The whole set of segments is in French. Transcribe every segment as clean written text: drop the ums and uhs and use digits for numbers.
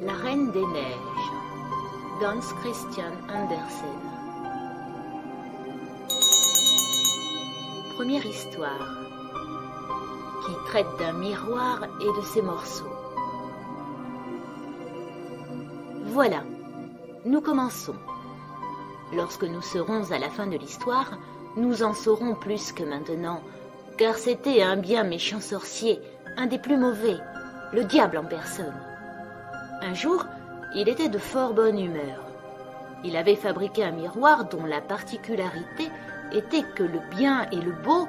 La Reine des Neiges d'Hans Christian Andersen. Première histoire qui traite d'un miroir et de ses morceaux. Voilà, nous commençons. Lorsque nous serons à la fin de l'histoire, nous en saurons plus que maintenant, car c'était un bien méchant sorcier, un des plus mauvais, le diable en personne. Un jour, il était de fort bonne humeur. Il avait fabriqué un miroir dont la particularité était que le bien et le beau,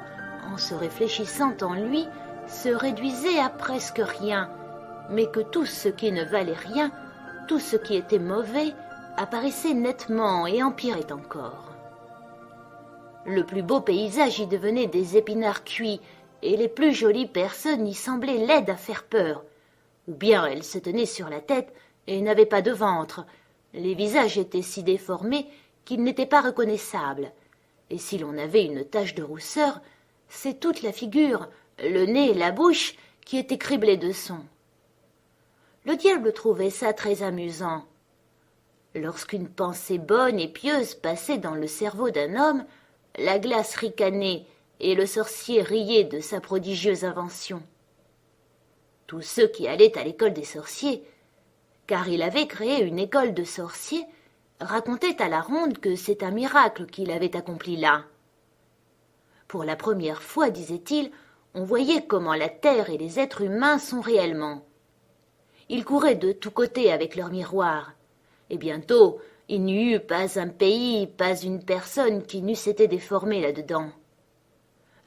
en se réfléchissant en lui, se réduisaient à presque rien, mais que tout ce qui ne valait rien, tout ce qui était mauvais, apparaissait nettement et empirait encore. Le plus beau paysage y devenait des épinards cuits, et les plus jolies personnes y semblaient laides à faire peur. Ou bien elles se tenaient sur la tête et n'avaient pas de ventre. Les visages étaient si déformés qu'ils n'étaient pas reconnaissables. Et si l'on avait une tache de rousseur, c'est toute la figure, le nez, la bouche, qui étaient criblés de son. Le diable trouvait ça très amusant. Lorsqu'une pensée bonne et pieuse passait dans le cerveau d'un homme, la glace ricanait et le sorcier riait de sa prodigieuse invention. Tous ceux qui allaient à l'école des sorciers, car il avait créé une école de sorciers, racontaient à la ronde que c'est un miracle qu'il avait accompli là. Pour la première fois, disait-il, on voyait comment la terre et les êtres humains sont réellement. Ils couraient de tous côtés avec leurs miroirs, et bientôt il n'y eut pas un pays, pas une personne qui n'eût été déformée là-dedans.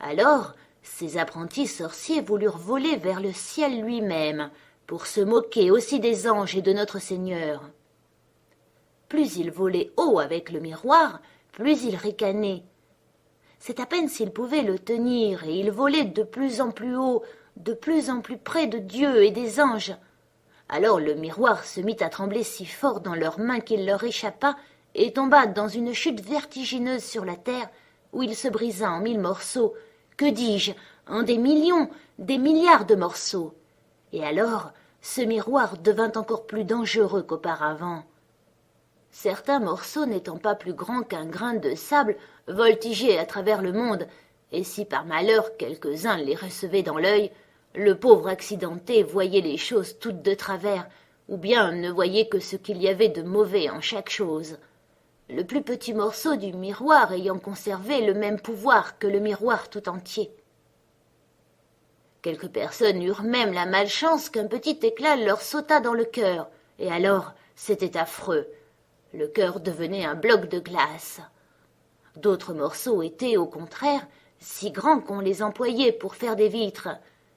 Alors, ces apprentis sorciers voulurent voler vers le ciel lui-même, pour se moquer aussi des anges et de notre Seigneur. Plus ils volaient haut avec le miroir, plus ils ricanaient. C'est à peine s'ils pouvaient le tenir, et ils volaient de plus en plus haut, de plus en plus près de Dieu et des anges. Alors le miroir se mit à trembler si fort dans leurs mains qu'il leur échappa et tomba dans une chute vertigineuse sur la terre, où il se brisa en 1000 morceaux, que dis-je, en des millions, des milliards de morceaux. Et alors, ce miroir devint encore plus dangereux qu'auparavant. Certains morceaux n'étant pas plus grands qu'un grain de sable voltigeaient à travers le monde, et si par malheur quelques-uns les recevaient dans l'œil, le pauvre accidenté voyait les choses toutes de travers, ou bien ne voyait que ce qu'il y avait de mauvais en chaque chose. Le plus petit morceau du miroir ayant conservé le même pouvoir que le miroir tout entier. Quelques personnes eurent même la malchance qu'un petit éclat leur sautât dans le cœur, et alors c'était affreux. Le cœur devenait un bloc de glace. D'autres morceaux étaient, au contraire, si grands qu'on les employait pour faire des vitres,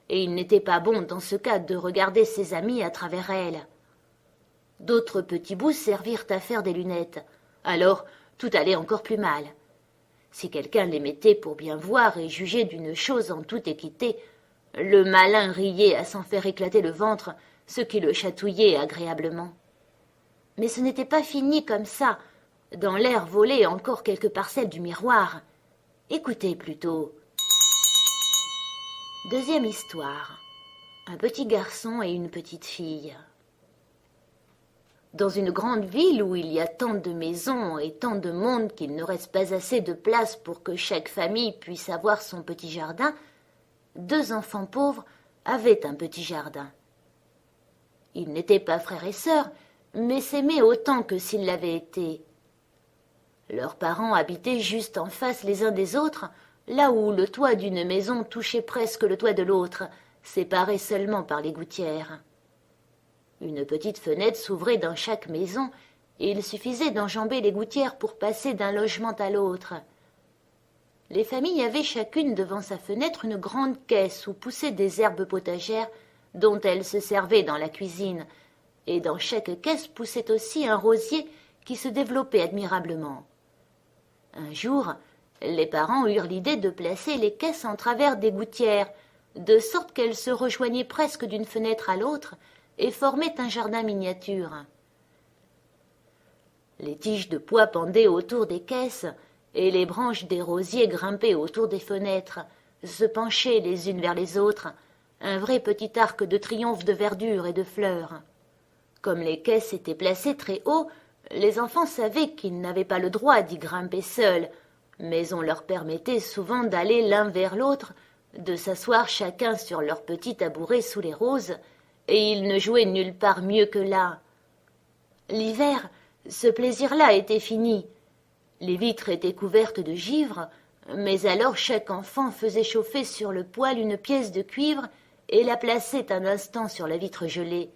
et il n'était pas bon dans ce cas de regarder ses amis à travers elles. D'autres petits bouts servirent à faire des lunettes. Alors tout allait encore plus mal. Si quelqu'un les mettait pour bien voir et juger d'une chose en toute équité, le malin riait à s'en faire éclater le ventre, ce qui le chatouillait agréablement. Mais ce n'était pas fini comme ça. Dans l'air volaient encore quelques parcelles du miroir. Écoutez plutôt. Deuxième histoire. Un petit garçon et une petite fille. Dans une grande ville où il y a tant de maisons et tant de monde qu'il ne reste pas assez de place pour que chaque famille puisse avoir son petit jardin, 2 enfants pauvres avaient un petit jardin. Ils n'étaient pas frères et sœurs, mais s'aimaient autant que s'ils l'avaient été. Leurs parents habitaient juste en face les uns des autres, là où le toit d'une maison touchait presque le toit de l'autre, séparés seulement par les gouttières. Une petite fenêtre s'ouvrait dans chaque maison, et il suffisait d'enjamber les gouttières pour passer d'un logement à l'autre. Les familles avaient chacune devant sa fenêtre une grande caisse où poussaient des herbes potagères dont elles se servaient dans la cuisine, et dans chaque caisse poussait aussi un rosier qui se développait admirablement. Un jour, les parents eurent l'idée de placer les caisses en travers des gouttières, de sorte qu'elles se rejoignaient presque d'une fenêtre à l'autre et formaient un jardin miniature. Les tiges de pois pendaient autour des caisses, et les branches des rosiers grimpaient autour des fenêtres, se penchaient les unes vers les autres, un vrai petit arc de triomphe de verdure et de fleurs. Comme les caisses étaient placées très haut, les enfants savaient qu'ils n'avaient pas le droit d'y grimper seuls, mais on leur permettait souvent d'aller l'un vers l'autre, de s'asseoir chacun sur leur petit tabouret sous les roses, et ils ne jouaient nulle part mieux que là. L'hiver, ce plaisir-là était fini. Les vitres étaient couvertes de givre, mais alors chaque enfant faisait chauffer sur le poêle une pièce de cuivre et la plaçait un instant sur la vitre gelée.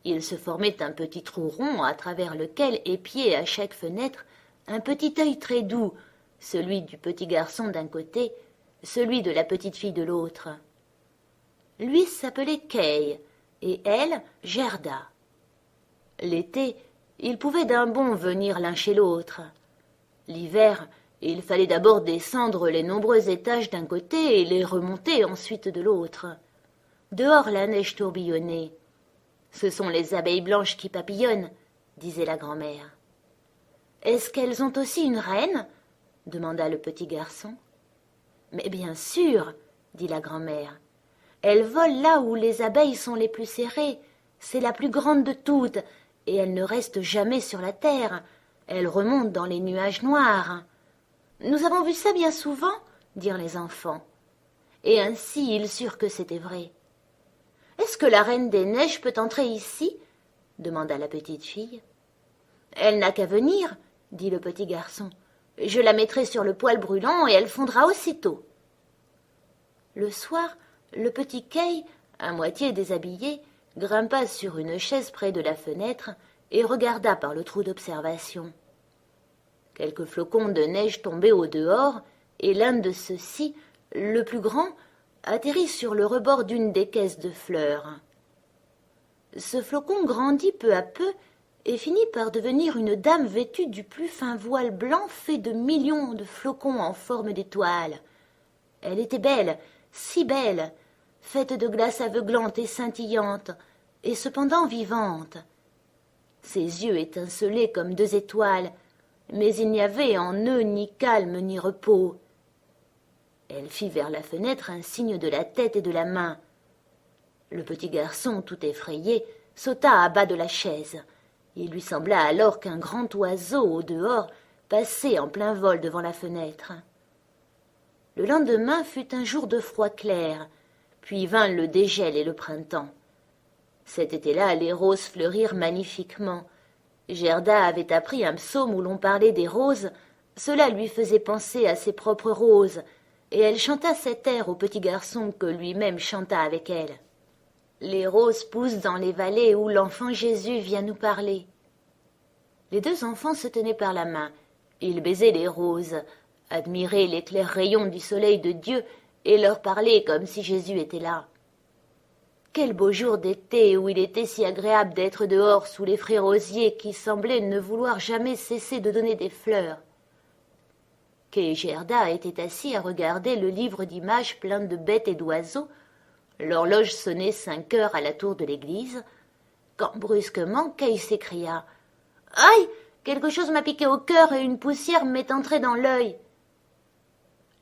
Il se formait un petit trou rond à travers lequel épiait à chaque fenêtre un petit œil très doux, celui du petit garçon d'un côté, celui de la petite fille de l'autre. Lui s'appelait Kay, et elle, Gerda. L'été, ils pouvaient d'un bond venir l'un chez l'autre. L'hiver, il fallait d'abord descendre les nombreux étages d'un côté et les remonter ensuite de l'autre. Dehors, la neige tourbillonnait. « Ce sont les abeilles blanches qui papillonnent, » disait la grand-mère. « Est-ce qu'elles ont aussi une reine ?» demanda le petit garçon. « Mais bien sûr, » dit la grand-mère. « Elle vole là où les abeilles sont les plus serrées. C'est la plus grande de toutes, et elle ne reste jamais sur la terre. Elle remonte dans les nuages noirs. »« Nous avons vu ça bien souvent, » dirent les enfants. Et ainsi ils surent que c'était vrai. « Est-ce que la reine des neiges peut entrer ici ?» demanda la petite fille. « Elle n'a qu'à venir, » dit le petit garçon. « Je la mettrai sur le poêle brûlant et elle fondra aussitôt. » Le soir, le petit Kay, à moitié déshabillé, grimpa sur une chaise près de la fenêtre et regarda par le trou d'observation. Quelques flocons de neige tombaient au dehors, et l'un de ceux-ci, le plus grand, atterrit sur le rebord d'une des caisses de fleurs. Ce flocon grandit peu à peu et finit par devenir une dame vêtue du plus fin voile blanc fait de millions de flocons en forme d'étoiles. Elle était belle, si belle, faite de glace aveuglante et scintillante, et cependant vivante. Ses yeux étincelaient comme deux étoiles, mais il n'y avait en eux ni calme ni repos. Elle fit vers la fenêtre un signe de la tête et de la main. Le petit garçon, tout effrayé, sauta à bas de la chaise. Il lui sembla alors qu'un grand oiseau au dehors passait en plein vol devant la fenêtre. Le lendemain fut un jour de froid clair, puis vint le dégel et le printemps. Cet été-là, les roses fleurirent magnifiquement. Gerda avait appris un psaume où l'on parlait des roses. Cela lui faisait penser à ses propres roses, et elle chanta cet air au petit garçon que lui-même chanta avec elle. Les roses poussent dans les vallées où l'enfant Jésus vient nous parler. Les deux enfants se tenaient par la main. Ils baisaient les roses, admiraient les clairs rayons du soleil de Dieu et leur parlaient comme si Jésus était là. Quel beau jour d'été où il était si agréable d'être dehors sous les frais rosiers qui semblaient ne vouloir jamais cesser de donner des fleurs. Kay et Gerda étaient assis à regarder le livre d'images plein de bêtes et d'oiseaux. L'horloge sonnait 5 heures à la tour de l'église, quand brusquement Kay s'écria « Aïe! Quelque chose m'a piqué au cœur et une poussière m'est entrée dans l'œil. »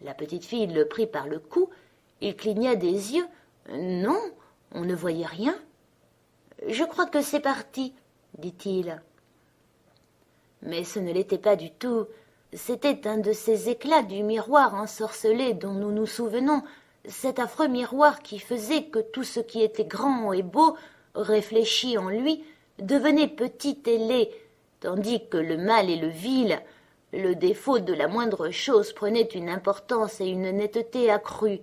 La petite fille le prit par le cou, il cligna des yeux. Non, on ne voyait rien. « Je crois que c'est parti, » dit-il. Mais ce ne l'était pas du tout. C'était un de ces éclats du miroir ensorcelé dont nous nous souvenons, cet affreux miroir qui faisait que tout ce qui était grand et beau, réfléchi en lui, devenait petit et laid, tandis que le mal et le vil, le défaut de la moindre chose prenait une importance et une netteté accrues.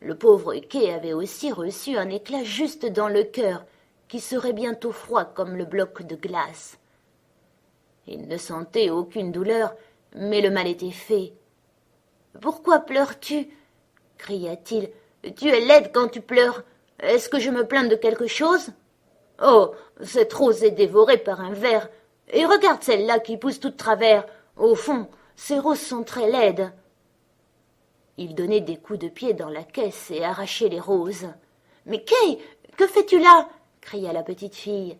Le pauvre Kay avait aussi reçu un éclat juste dans le cœur, qui serait bientôt froid comme le bloc de glace. Il ne sentait aucune douleur, mais le mal était fait. « Pourquoi pleures-tu » cria-t-il. « Tu es laide quand tu pleures. Est-ce que je me plains de quelque chose ? Oh, cette rose est dévorée par un ver. Et regarde celle-là qui pousse toute travers. Au fond, ces roses sont très laides. » Il donnait des coups de pied dans la caisse et arrachait les roses. « Mais Kay, que fais-tu là » cria la petite fille.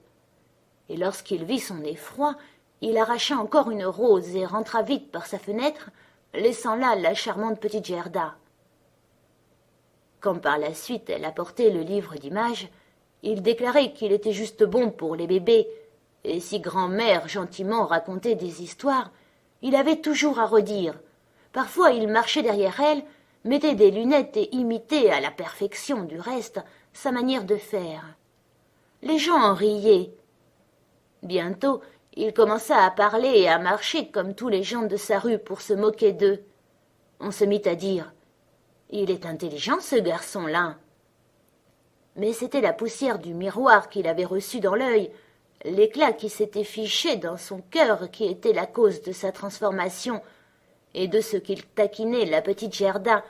Et lorsqu'il vit son effroi, il arracha encore une rose et rentra vite par sa fenêtre, laissant là la charmante petite Gerda. Quand par la suite elle apportait le livre d'images, Il déclarait qu'il était juste bon pour les bébés, et si grand-mère gentiment racontait des histoires, il avait toujours à redire. Parfois il marchait derrière elle, mettait des lunettes et imitait à la perfection du reste sa manière de faire. Les gens en riaient. Bientôt, il commença à parler et à marcher comme tous les gens de sa rue pour se moquer d'eux. On se mit à dire « Il est intelligent, ce garçon-là !» Mais c'était la poussière du miroir qu'il avait reçu dans l'œil, l'éclat qui s'était fiché dans son cœur qui était la cause de sa transformation et de ce qu'il taquinait la petite Gerda,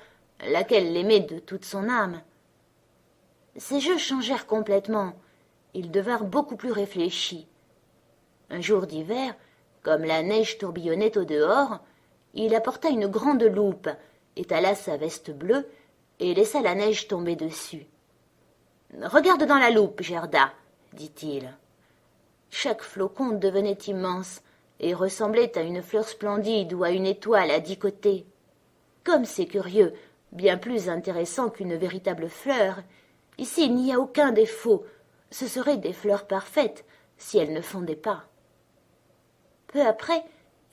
laquelle l'aimait de toute son âme. Ses jeux changèrent complètement, ils devinrent beaucoup plus réfléchis. Un jour d'hiver, comme la neige tourbillonnait au dehors, il apporta une grande loupe, étala sa veste bleue et laissa la neige tomber dessus. « Regarde dans la loupe, Gerda, » dit-il. Chaque flocon devenait immense et ressemblait à une fleur splendide ou à une étoile à 10 côtés. Comme c'est curieux, bien plus intéressant qu'une véritable fleur, ici il n'y a aucun défaut, ce seraient des fleurs parfaites si elles ne fondaient pas. Peu après,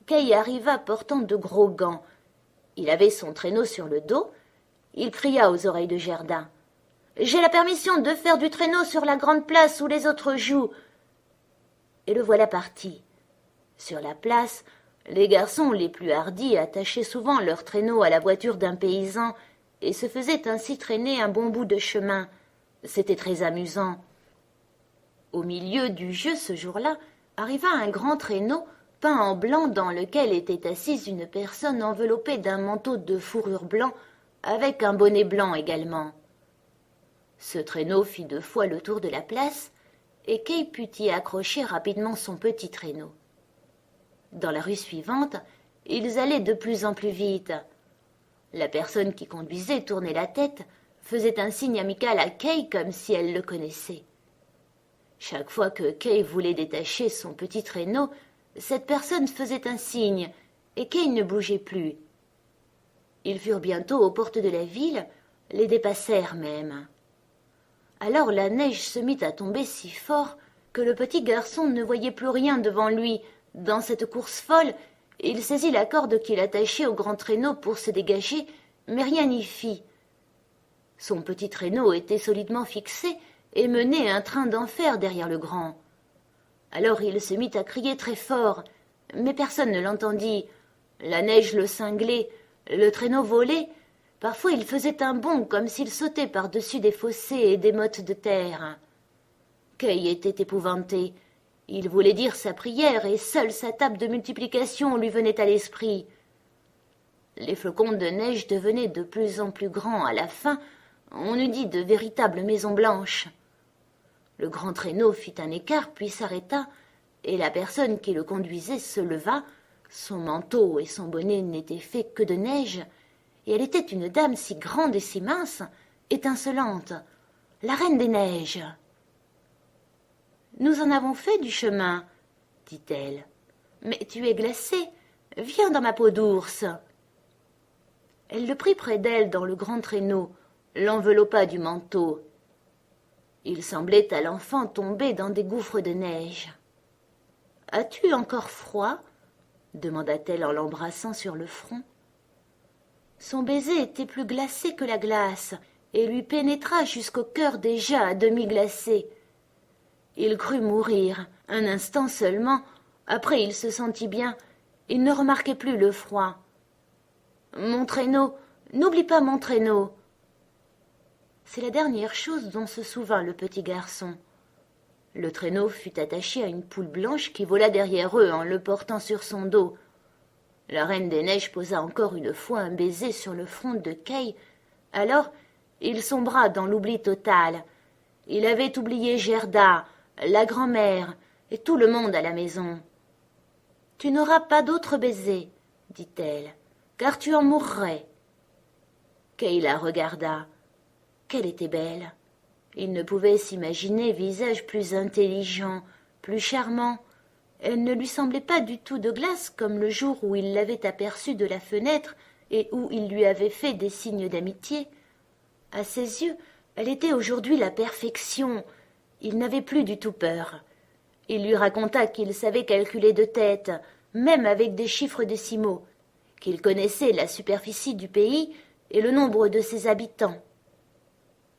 Kay arriva portant de gros gants. Il avait son traîneau sur le dos. Il cria aux oreilles de Gerda. « J'ai la permission de faire du traîneau sur la grande place où les autres jouent. » Et le voilà parti. Sur la place, les garçons les plus hardis attachaient souvent leur traîneau à la voiture d'un paysan et se faisaient ainsi traîner un bon bout de chemin. C'était très amusant. Au milieu du jeu ce jour-là arriva un grand traîneau peint en blanc dans lequel était assise une personne enveloppée d'un manteau de fourrure blanc avec un bonnet blanc également. Ce traîneau fit 2 fois le tour de la place et Kay put y accrocher rapidement son petit traîneau. Dans la rue suivante, ils allaient de plus en plus vite. La personne qui conduisait tournait la tête, faisait un signe amical à Kay comme si elle le connaissait. Chaque fois que Kay voulait détacher son petit traîneau, cette personne faisait un signe, et Kay ne bougeait plus. Ils furent bientôt aux portes de la ville, les dépassèrent même. Alors la neige se mit à tomber si fort que le petit garçon ne voyait plus rien devant lui. Dans cette course folle, il saisit la corde qu'il attachait au grand traîneau pour se dégager, mais rien n'y fit. Son petit traîneau était solidement fixé et menait un train d'enfer derrière le grand. Alors il se mit à crier très fort, mais personne ne l'entendit. La neige le cinglait, le traîneau volait. Parfois il faisait un bond comme s'il sautait par-dessus des fossés et des mottes de terre. Kay était épouvanté. Il voulait dire sa prière et seule sa table de multiplication lui venait à l'esprit. Les flocons de neige devenaient de plus en plus grands. À la fin, on eût dit de véritables maisons blanches. Le grand traîneau fit un écart puis s'arrêta, et la personne qui le conduisait se leva. Son manteau et son bonnet n'étaient faits que de neige, et elle était une dame si grande et si mince, étincelante, la reine des neiges. « Nous en avons fait du chemin, » dit-elle. « Mais tu es glacé, viens dans ma peau d'ours. » Elle le prit près d'elle dans le grand traîneau, l'enveloppa du manteau. Il semblait à l'enfant tomber dans des gouffres de neige. « As-tu encore froid ?» demanda-t-elle en l'embrassant sur le front. Son baiser était plus glacé que la glace et lui pénétra jusqu'au cœur déjà à demi glacé. Il crut mourir, un instant seulement, après il se sentit bien, il ne remarquait plus le froid. « Mon traîneau, n'oublie pas mon traîneau !» C'est la dernière chose dont se souvint le petit garçon. Le traîneau fut attaché à une poule blanche qui vola derrière eux en le portant sur son dos. La reine des neiges posa encore une fois un baiser sur le front de Kay. Alors il sombra dans l'oubli total. Il avait oublié Gerda, la grand-mère et tout le monde à la maison. « Tu n'auras pas d'autre baiser, » dit-elle, « car tu en mourrais. » Kay la regarda. Qu'elle était belle. Il ne pouvait s'imaginer visage plus intelligent, plus charmant. Elle ne lui semblait pas du tout de glace comme le jour où il l'avait aperçue de la fenêtre et où il lui avait fait des signes d'amitié. À ses yeux, elle était aujourd'hui la perfection, Il n'avait plus du tout peur. Il lui raconta qu'il savait calculer de tête, même avec des chiffres décimaux, qu'il connaissait la superficie du pays et le nombre de ses habitants.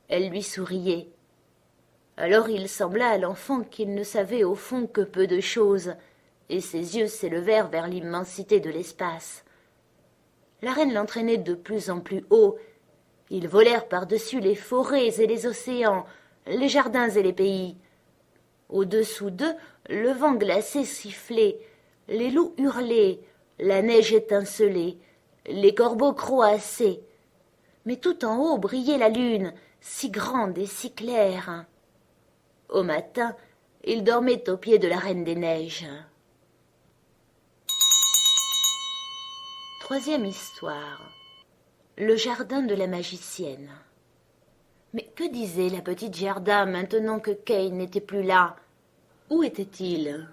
Elle lui souriait. Alors il sembla à l'enfant qu'il ne savait au fond que peu de choses, et ses yeux s'élevèrent vers l'immensité de l'espace. La reine l'entraînait de plus en plus haut. Ils volèrent par-dessus les forêts et les océans, les jardins et les pays. Au-dessous d'eux, le vent glacé sifflait, les loups hurlaient, la neige étincelait, les corbeaux croassaient. Mais tout en haut brillait la lune, si grande et si claire. Au matin, il dormait aux pieds de la Reine des Neiges. Troisième histoire. Le jardin de la magicienne. Mais que disait la petite Gerda maintenant que Kay n'était plus là? Où était-il?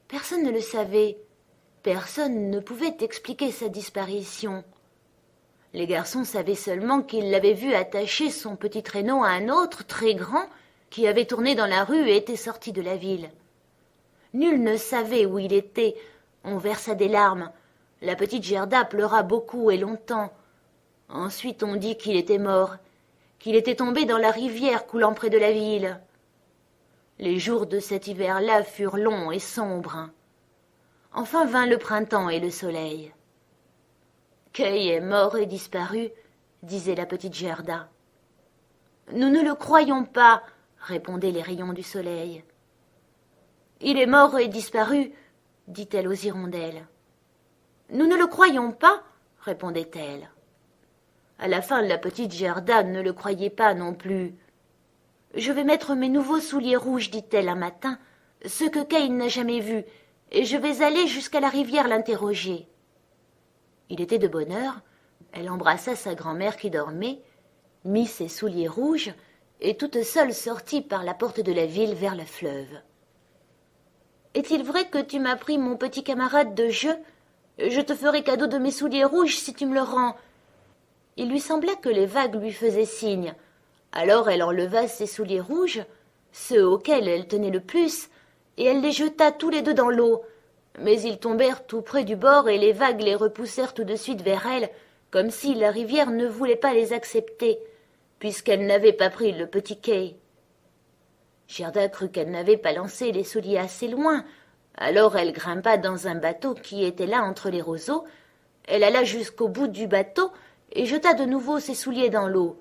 Personne ne le savait. Personne ne pouvait expliquer sa disparition. Les garçons savaient seulement qu'ils l'avaient vu attacher son petit traîneau à un autre très grand qui avait tourné dans la rue et était sorti de la ville. Nul ne savait où il était. On versa des larmes. La petite Gerda pleura beaucoup et longtemps. Ensuite on dit qu'il était mort, qu'il était tombé dans la rivière coulant près de la ville. Les jours de cet hiver-là furent longs et sombres. Enfin vint le printemps et le soleil. « Kay est mort et disparu, » disait la petite Gerda. « Nous ne le croyons pas, » répondaient les rayons du soleil. « Il est mort et disparu, » dit-elle aux hirondelles. « Nous ne le croyons pas, » répondait-elle. À la fin, la petite Gerda ne le croyait pas non plus. « Je vais mettre mes nouveaux souliers rouges, dit-elle un matin, ceux que Kay n'a jamais vus, et je vais aller jusqu'à la rivière l'interroger. » Il était de bonne heure, elle embrassa sa grand-mère qui dormait, mit ses souliers rouges, et toute seule sortit par la porte de la ville vers le fleuve. « Est-il vrai que tu m'as pris mon petit camarade de jeu ? Je te ferai cadeau de mes souliers rouges si tu me le rends. » Il lui sembla que les vagues lui faisaient signe. Alors elle enleva ses souliers rouges, ceux auxquels elle tenait le plus, et elle les jeta tous les deux dans l'eau. Mais ils tombèrent tout près du bord et les vagues les repoussèrent tout de suite vers elle, comme si la rivière ne voulait pas les accepter, puisqu'elle n'avait pas pris le petit Kay. Gerda crut qu'elle n'avait pas lancé les souliers assez loin. Alors elle grimpa dans un bateau qui était là entre les roseaux. Elle alla jusqu'au bout du bateau et jeta de nouveau ses souliers dans l'eau.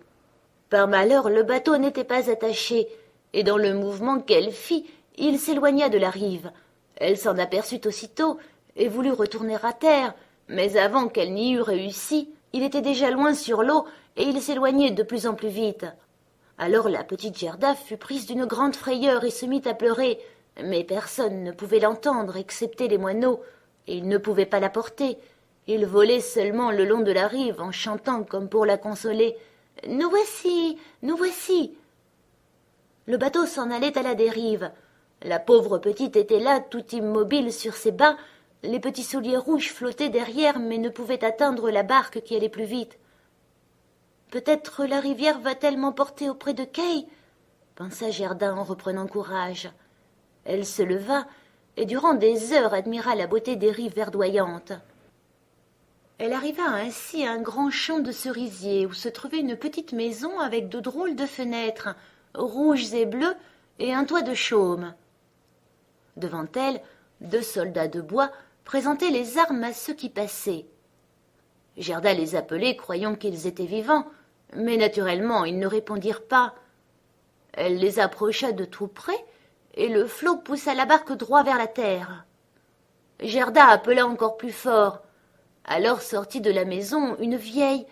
Par malheur, le bateau n'était pas attaché, et dans le mouvement qu'elle fit, il s'éloigna de la rive. Elle s'en aperçut aussitôt et voulut retourner à terre, mais avant qu'elle n'y eût réussi, il était déjà loin sur l'eau et il s'éloignait de plus en plus vite. Alors la petite Gerda fut prise d'une grande frayeur et se mit à pleurer, mais personne ne pouvait l'entendre excepté les moineaux, et ils ne pouvaient pas la porter. Ils volaient seulement le long de la rive en chantant comme pour la consoler. « Nous voici, nous voici !» Le bateau s'en allait à la dérive. La pauvre petite était là, tout immobile sur ses bas. Les petits souliers rouges flottaient derrière, mais ne pouvaient atteindre la barque qui allait plus vite. « Peut-être la rivière va-t-elle m'emporter auprès de Kay ?» pensa Gerda en reprenant courage. Elle se leva et durant des heures admira la beauté des rives verdoyantes. Elle arriva ainsi à un grand champ de cerisiers où se trouvait une petite maison avec de drôles de fenêtres, rouges et bleues, et un toit de chaume. Devant elle, 2 soldats de bois présentaient les armes à ceux qui passaient. Gerda les appelait, croyant qu'ils étaient vivants, mais naturellement ils ne répondirent pas. Elle les approcha de tout près, et le flot poussa la barque droit vers la terre. Gerda appela encore plus fort. Alors sortit de la maison une vieille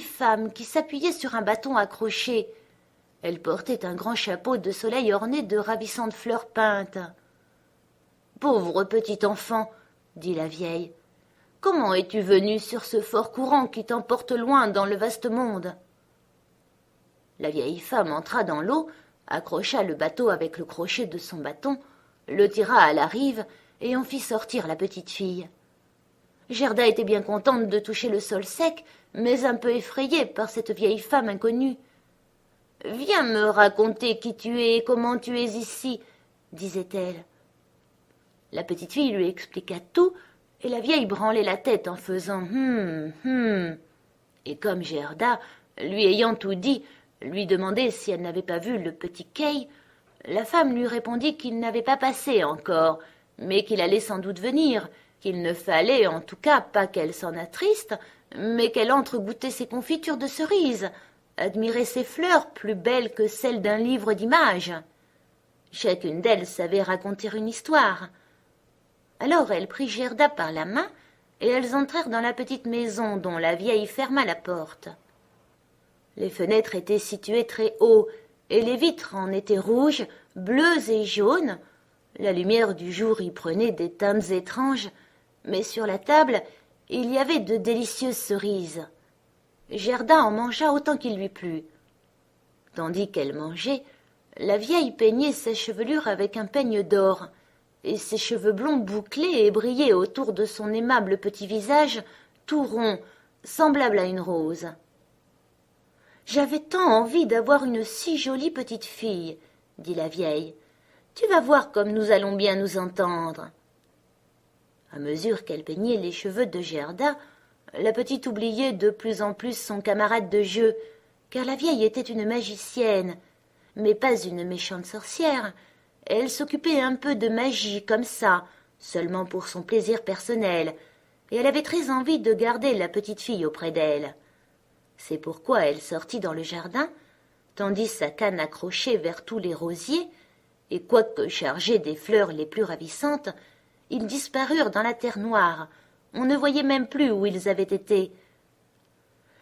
femme qui s'appuyait sur un bâton accroché. Elle portait un grand chapeau de soleil orné de ravissantes fleurs peintes. « Pauvre petit enfant, » dit la vieille, « comment es-tu venue sur ce fort courant qui t'emporte loin dans le vaste monde ?» La vieille femme entra dans l'eau, accrocha le bateau avec le crochet de son bâton, le tira à la rive et en fit sortir la petite fille. Gerda était bien contente de toucher le sol sec, mais un peu effrayée par cette vieille femme inconnue. viens me raconter qui tu es et comment tu es ici, disait-elle. La petite fille lui expliqua tout, et la vieille branlait la tête en faisant Et comme Gerda, lui ayant tout dit, lui demandait si elle n'avait pas vu le petit Kay, la femme lui répondit qu'il n'avait pas passé encore, mais qu'il allait sans doute venir, qu'il ne fallait en tout cas pas qu'elle s'en attriste, mais qu'elle entre goûter ses confitures de cerises, admirer ses fleurs plus belles que celles d'un livre d'images. Chacune d'elles savait raconter une histoire. Alors elle prit Gerda par la main, et elles entrèrent dans la petite maison dont la vieille ferma la porte. Les fenêtres étaient situées très haut, et les vitres en étaient rouges, bleues et jaunes. La lumière du jour y prenait des teintes étranges, mais sur la table, il y avait de délicieuses cerises. Gerda en mangea autant qu'il lui plut. Tandis qu'elle mangeait, la vieille peignait sa chevelure avec un peigne d'or, et ses cheveux blonds bouclés et brillaient autour de son aimable petit visage, tout rond, semblable à une rose. « J'avais tant envie d'avoir une si jolie petite fille, » dit la vieille. « Tu vas voir comme nous allons bien nous entendre. » À mesure qu'elle peignait les cheveux de Gerda, la petite oubliait de plus en plus son camarade de jeu, car la vieille était une magicienne, mais pas une méchante sorcière. Elle s'occupait un peu de magie comme ça, seulement pour son plaisir personnel, et elle avait très envie de garder la petite fille auprès d'elle. C'est pourquoi elle sortit dans le jardin, tendit sa canne accrochée vers tous les rosiers, et quoique chargés des fleurs les plus ravissantes, ils disparurent dans la terre noire. On ne voyait même plus où ils avaient été.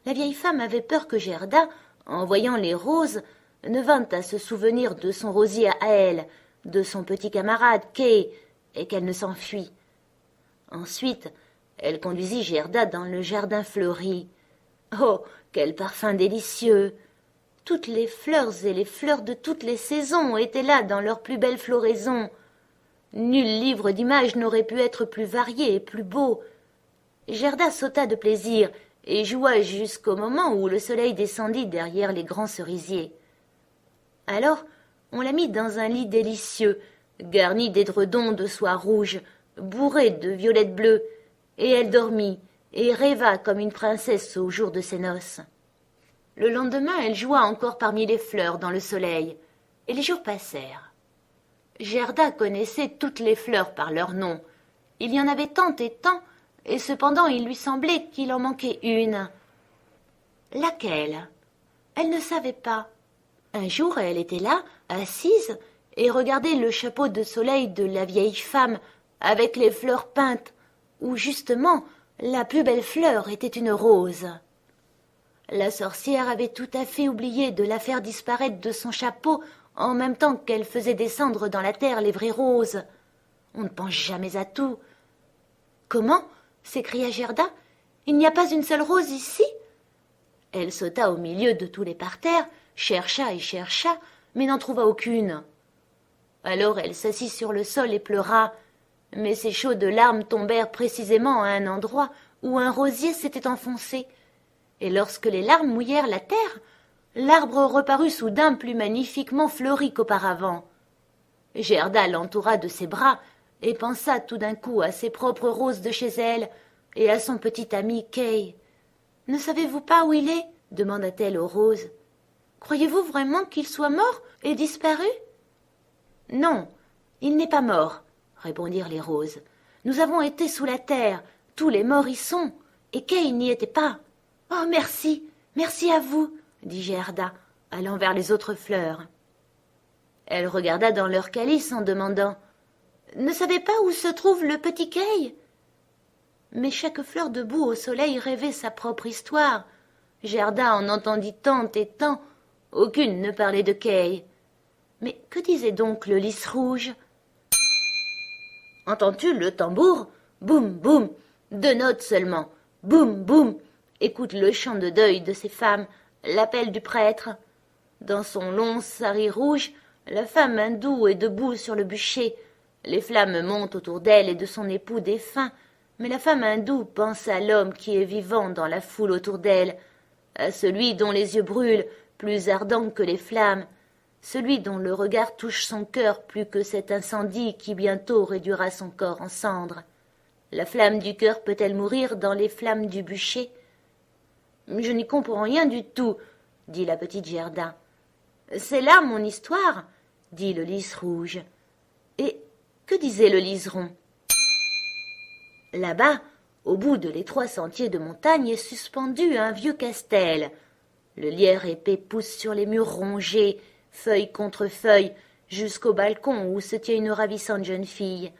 La vieille femme avait peur que Gerda, en voyant les roses, ne vînt à se souvenir de son rosier à elle, de son petit camarade Kay, et qu'elle ne s'enfuit. Ensuite, elle conduisit Gerda dans le jardin fleuri. Oh, quel parfum délicieux! Toutes les fleurs et les fleurs de toutes les saisons étaient là dans leur plus belle floraison. Nul livre d'images n'aurait pu être plus varié et plus beau. Gerda sauta de plaisir et joua jusqu'au moment où le soleil descendit derrière les grands cerisiers. Alors, on la mit dans un lit délicieux, garni d'édredons de soie rouge, bourré de violettes bleues, et elle dormit et rêva comme une princesse au jour de ses noces. Le lendemain, elle joua encore parmi les fleurs dans le soleil, et les jours passèrent. Gerda connaissait toutes les fleurs par leur nom. Il y en avait tant et tant, et cependant il lui semblait qu'il en manquait une. Laquelle? Elle ne savait pas. Un jour, elle était là, assise, et regardait le chapeau de soleil de la vieille femme, avec les fleurs peintes, où justement la plus belle fleur était une rose. La sorcière avait tout à fait oublié de la faire disparaître de son chapeau en même temps qu'elle faisait descendre dans la terre les vraies roses. On ne pense jamais à tout. « Comment » s'écria Gerda. « Il n'y a pas une seule rose ici ?» Elle sauta au milieu de tous les parterres, chercha et chercha, mais n'en trouva aucune. Alors elle s'assit sur le sol et pleura, mais ses chaudes larmes tombèrent précisément à un endroit où un rosier s'était enfoncé, et lorsque les larmes mouillèrent la terre, l'arbre reparut soudain plus magnifiquement fleuri qu'auparavant. Gerda l'entoura de ses bras et pensa tout d'un coup à ses propres roses de chez elle et à son petit ami Kay. « Ne savez-vous pas où il est ?» demanda-t-elle aux roses. « Croyez-vous vraiment qu'il soit mort et disparu ?»« Non, il n'est pas mort, » répondirent les roses. « Nous avons été sous la terre, tous les morts y sont, et Kay n'y était pas. »« Oh, merci, merci à vous !» dit Gerda, allant vers les autres fleurs. Elle regarda dans leur calice en demandant « Ne savez pas où se trouve le petit Kay ?» Mais chaque fleur debout au soleil rêvait sa propre histoire. Gerda en entendit tant et tant, aucune ne parlait de Kay. Mais que disait donc le lys rouge? « Entends-tu le tambour? Boum, boum, 2 notes seulement. Boum, boum. Écoute le chant de deuil de ces femmes, l'appel du prêtre. Dans son long sari rouge, la femme hindoue est debout sur le bûcher. Les flammes montent autour d'elle et de son époux défunt, mais la femme hindoue pense à l'homme qui est vivant dans la foule autour d'elle, à celui dont les yeux brûlent, plus ardent que les flammes, celui dont le regard touche son cœur plus que cet incendie qui bientôt réduira son corps en cendres. La flamme du cœur peut-elle mourir dans les flammes du bûcher? Je n'y comprends rien du tout, dit la petite Gerda. C'est là mon histoire, dit le lys rouge. Et que disait le liseron? Là-bas, au bout de l'étroit sentier de montagne, est suspendu un vieux castel. Le lierre épais pousse sur les murs rongés, feuille contre feuille, jusqu'au balcon où se tient une ravissante jeune fille.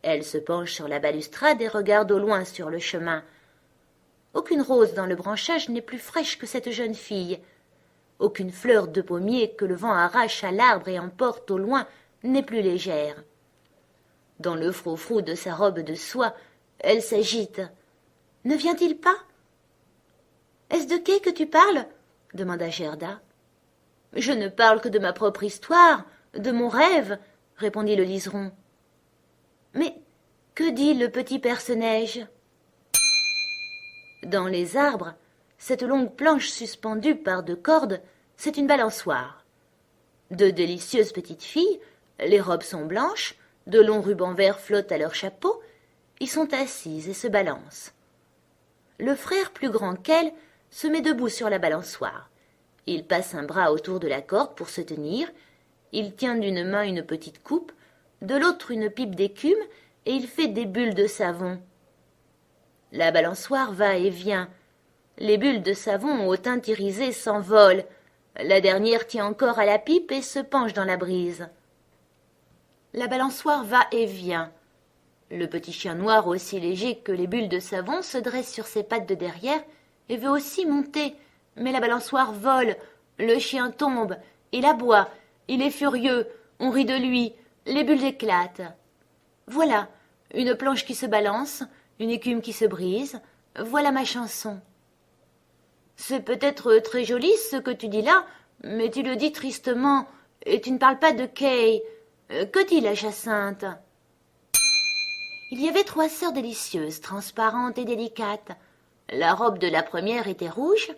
Elle se penche sur la balustrade et regarde au loin sur le chemin. Aucune rose dans le branchage n'est plus fraîche que cette jeune fille. Aucune fleur de pommier que le vent arrache à l'arbre et emporte au loin n'est plus légère. Dans le froufrou de sa robe de soie, elle s'agite. « Ne vient-il pas ?»« Est-ce de Kay que tu parles ?» demanda Gerda. « Je ne parle que de ma propre histoire, de mon rêve, » répondit le liseron. « Mais que dit le petit Perce-Neige ?» Dans les arbres, cette longue planche suspendue par 2 cordes, c'est une balançoire. 2 délicieuses petites filles, les robes sont blanches, de longs rubans verts flottent à leur chapeau, y sont assises et se balancent. Le frère plus grand qu'elles se met debout sur la balançoire. Il passe un bras autour de la corde pour se tenir, il tient d'une main une petite coupe, de l'autre une pipe d'écume, et il fait des bulles de savon. La balançoire va et vient. Les bulles de savon au teint irisé s'envolent. La dernière tient encore à la pipe et se penche dans la brise. La balançoire va et vient. Le petit chien noir, aussi léger que les bulles de savon, se dresse sur ses pattes de derrière et veut aussi monter. Mais la balançoire vole, le chien tombe, il aboie, il est furieux, on rit de lui, les bulles éclatent. Voilà, une planche qui se balance, une écume qui se brise, voilà ma chanson. C'est peut-être très joli ce que tu dis là, mais tu le dis tristement, et tu ne parles pas de Kay. Que dit la Jacinthe? Il y avait 3 sœurs délicieuses, transparentes et délicates. La robe de la première était rouge,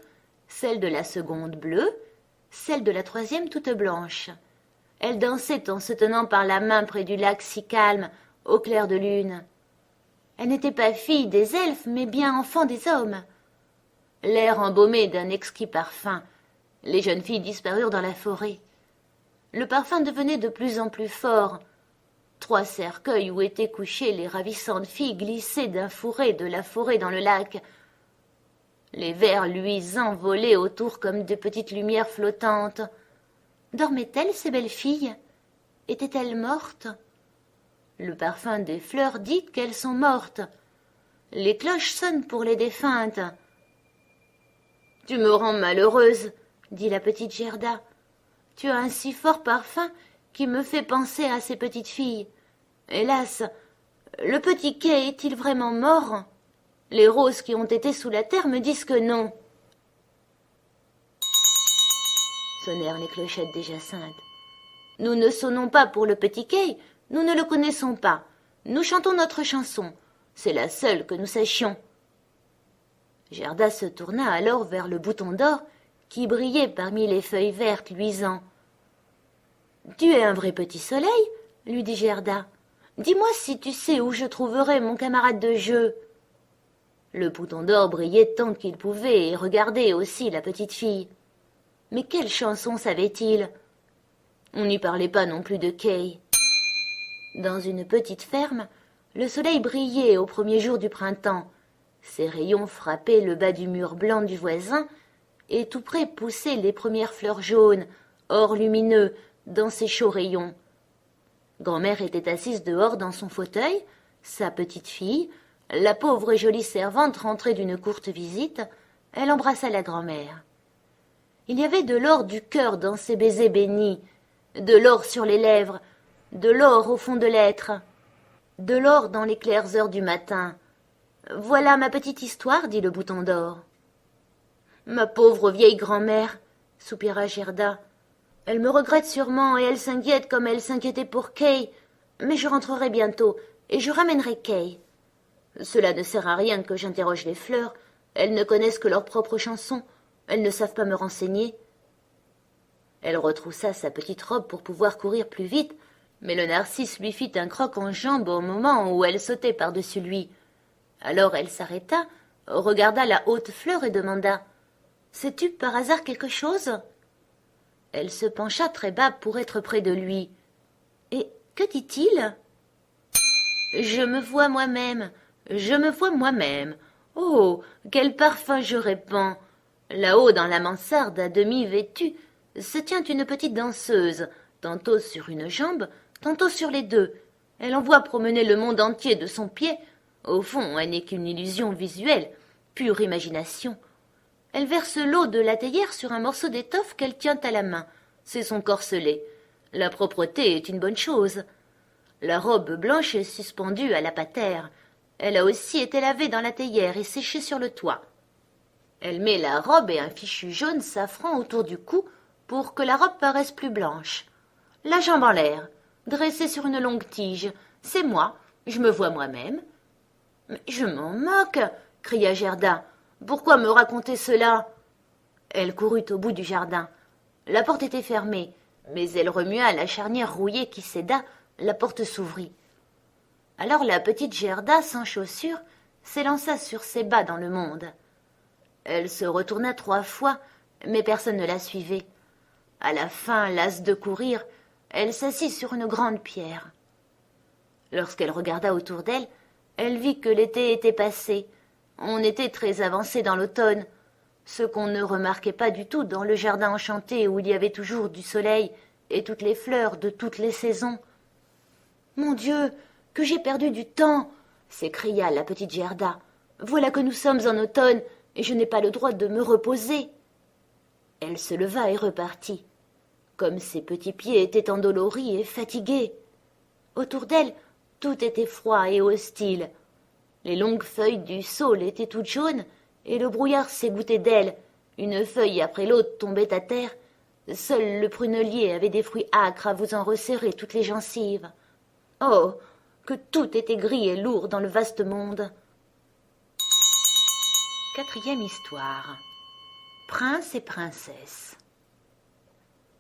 celle de la seconde bleue, celle de la troisième toute blanche. Elles dansaient en se tenant par la main près du lac si calme, au clair de lune. Elles n'étaient pas filles des elfes, mais bien enfants des hommes. L'air embaumé d'un exquis parfum, les jeunes filles disparurent dans la forêt. Le parfum devenait de plus en plus fort. 3 cercueils où étaient couchées les ravissantes filles glissaient d'un fourré de la forêt dans le lac. Les vers luisants volaient autour comme de petites lumières flottantes. Dormaient-elles, ces belles filles? Étaient-elles mortes? Le parfum des fleurs dit qu'elles sont mortes. Les cloches sonnent pour les défuntes. « Tu me rends malheureuse, » dit la petite Gerda. « Tu as un si fort parfum qui me fait penser à ces petites filles. Hélas, le petit Kay est-il vraiment mort? Les roses qui ont été sous la terre me disent que non. » Sonnèrent les clochettes des Jacinthes. « Nous ne sonnons pas pour le petit Kay, nous ne le connaissons pas. Nous chantons notre chanson, c'est la seule que nous sachions. » Gerda se tourna alors vers le bouton d'or qui brillait parmi les feuilles vertes luisant. « Tu es un vrai petit soleil, » lui dit Gerda. « Dis-moi si tu sais où je trouverai mon camarade de jeu. » Le bouton d'or brillait tant qu'il pouvait et regardait aussi la petite fille. Mais quelle chanson savait-il? On n'y parlait pas non plus de Kay. Dans une petite ferme, le soleil brillait au premier jour du printemps. Ses rayons frappaient le bas du mur blanc du voisin, et tout près poussaient les premières fleurs jaunes, or lumineux, dans ses chauds rayons. Grand-mère était assise dehors dans son fauteuil, sa petite fille, la pauvre et jolie servante rentrée d'une courte visite, elle embrassa la grand-mère. Il y avait de l'or du cœur dans ses baisers bénis, de l'or sur les lèvres, de l'or au fond de l'être, de l'or dans les claires heures du matin. Voilà ma petite histoire, dit le bouton d'or. Ma pauvre vieille grand-mère, soupira Gerda. Elle me regrette sûrement et elle s'inquiète comme elle s'inquiétait pour Kay. Mais je rentrerai bientôt et je ramènerai Kay. Cela ne sert à rien que j'interroge les fleurs. Elles ne connaissent que leurs propres chansons. Elles ne savent pas me renseigner. Elle retroussa sa petite robe pour pouvoir courir plus vite, mais le narcisse lui fit un croc en jambe au moment où elle sautait par-dessus lui. Alors elle s'arrêta, regarda la haute fleur et demanda « Sais-tu par hasard quelque chose ?» Elle se pencha très bas pour être près de lui. « Et que dit-il ?»« Je me vois moi-même, je me vois moi-même. Oh, quel parfum je répands ! Là-haut dans la mansarde, à demi vêtue, se tient une petite danseuse, tantôt sur une jambe, tantôt sur les deux. Elle envoie promener le monde entier de son pied. Au fond, elle n'est qu'une illusion visuelle, pure imagination. Elle verse l'eau de la théière sur un morceau d'étoffe qu'elle tient à la main. C'est son corselet. La propreté est une bonne chose. La robe blanche est suspendue à la patère. Elle a aussi été lavée dans la théière et séchée sur le toit. Elle met la robe et un fichu jaune safran autour du cou pour que la robe paraisse plus blanche. La jambe en l'air, dressée sur une longue tige. C'est moi, je me vois moi-même. « Mais je m'en moque !» cria Gerda. « Pourquoi me raconter cela ?» Elle courut au bout du jardin. La porte était fermée, mais elle remua la charnière rouillée qui céda, la porte s'ouvrit. Alors la petite Gerda, sans chaussures, s'élança sur ses bas dans le monde. Elle se retourna 3 fois, mais personne ne la suivait. À la fin, lasse de courir, elle s'assit sur une grande pierre. Lorsqu'elle regarda autour d'elle, elle vit que l'été était passé. On était très avancé dans l'automne, ce qu'on ne remarquait pas du tout dans le jardin enchanté où il y avait toujours du soleil et toutes les fleurs de toutes les saisons. « Mon Dieu, que j'ai perdu du temps !» s'écria la petite Gerda. « Voilà que nous sommes en automne et je n'ai pas le droit de me reposer. » Elle se leva et repartit, comme ses petits pieds étaient endoloris et fatigués. Autour d'elle, tout était froid et hostile. Les longues feuilles du saule étaient toutes jaunes, et le brouillard s'égouttait d'elles. Une feuille après l'autre tombait à terre. Seul le prunelier avait des fruits âcres à vous en resserrer toutes les gencives. Oh, que tout était gris et lourd dans le vaste monde. 4e histoire. Prince et princesse.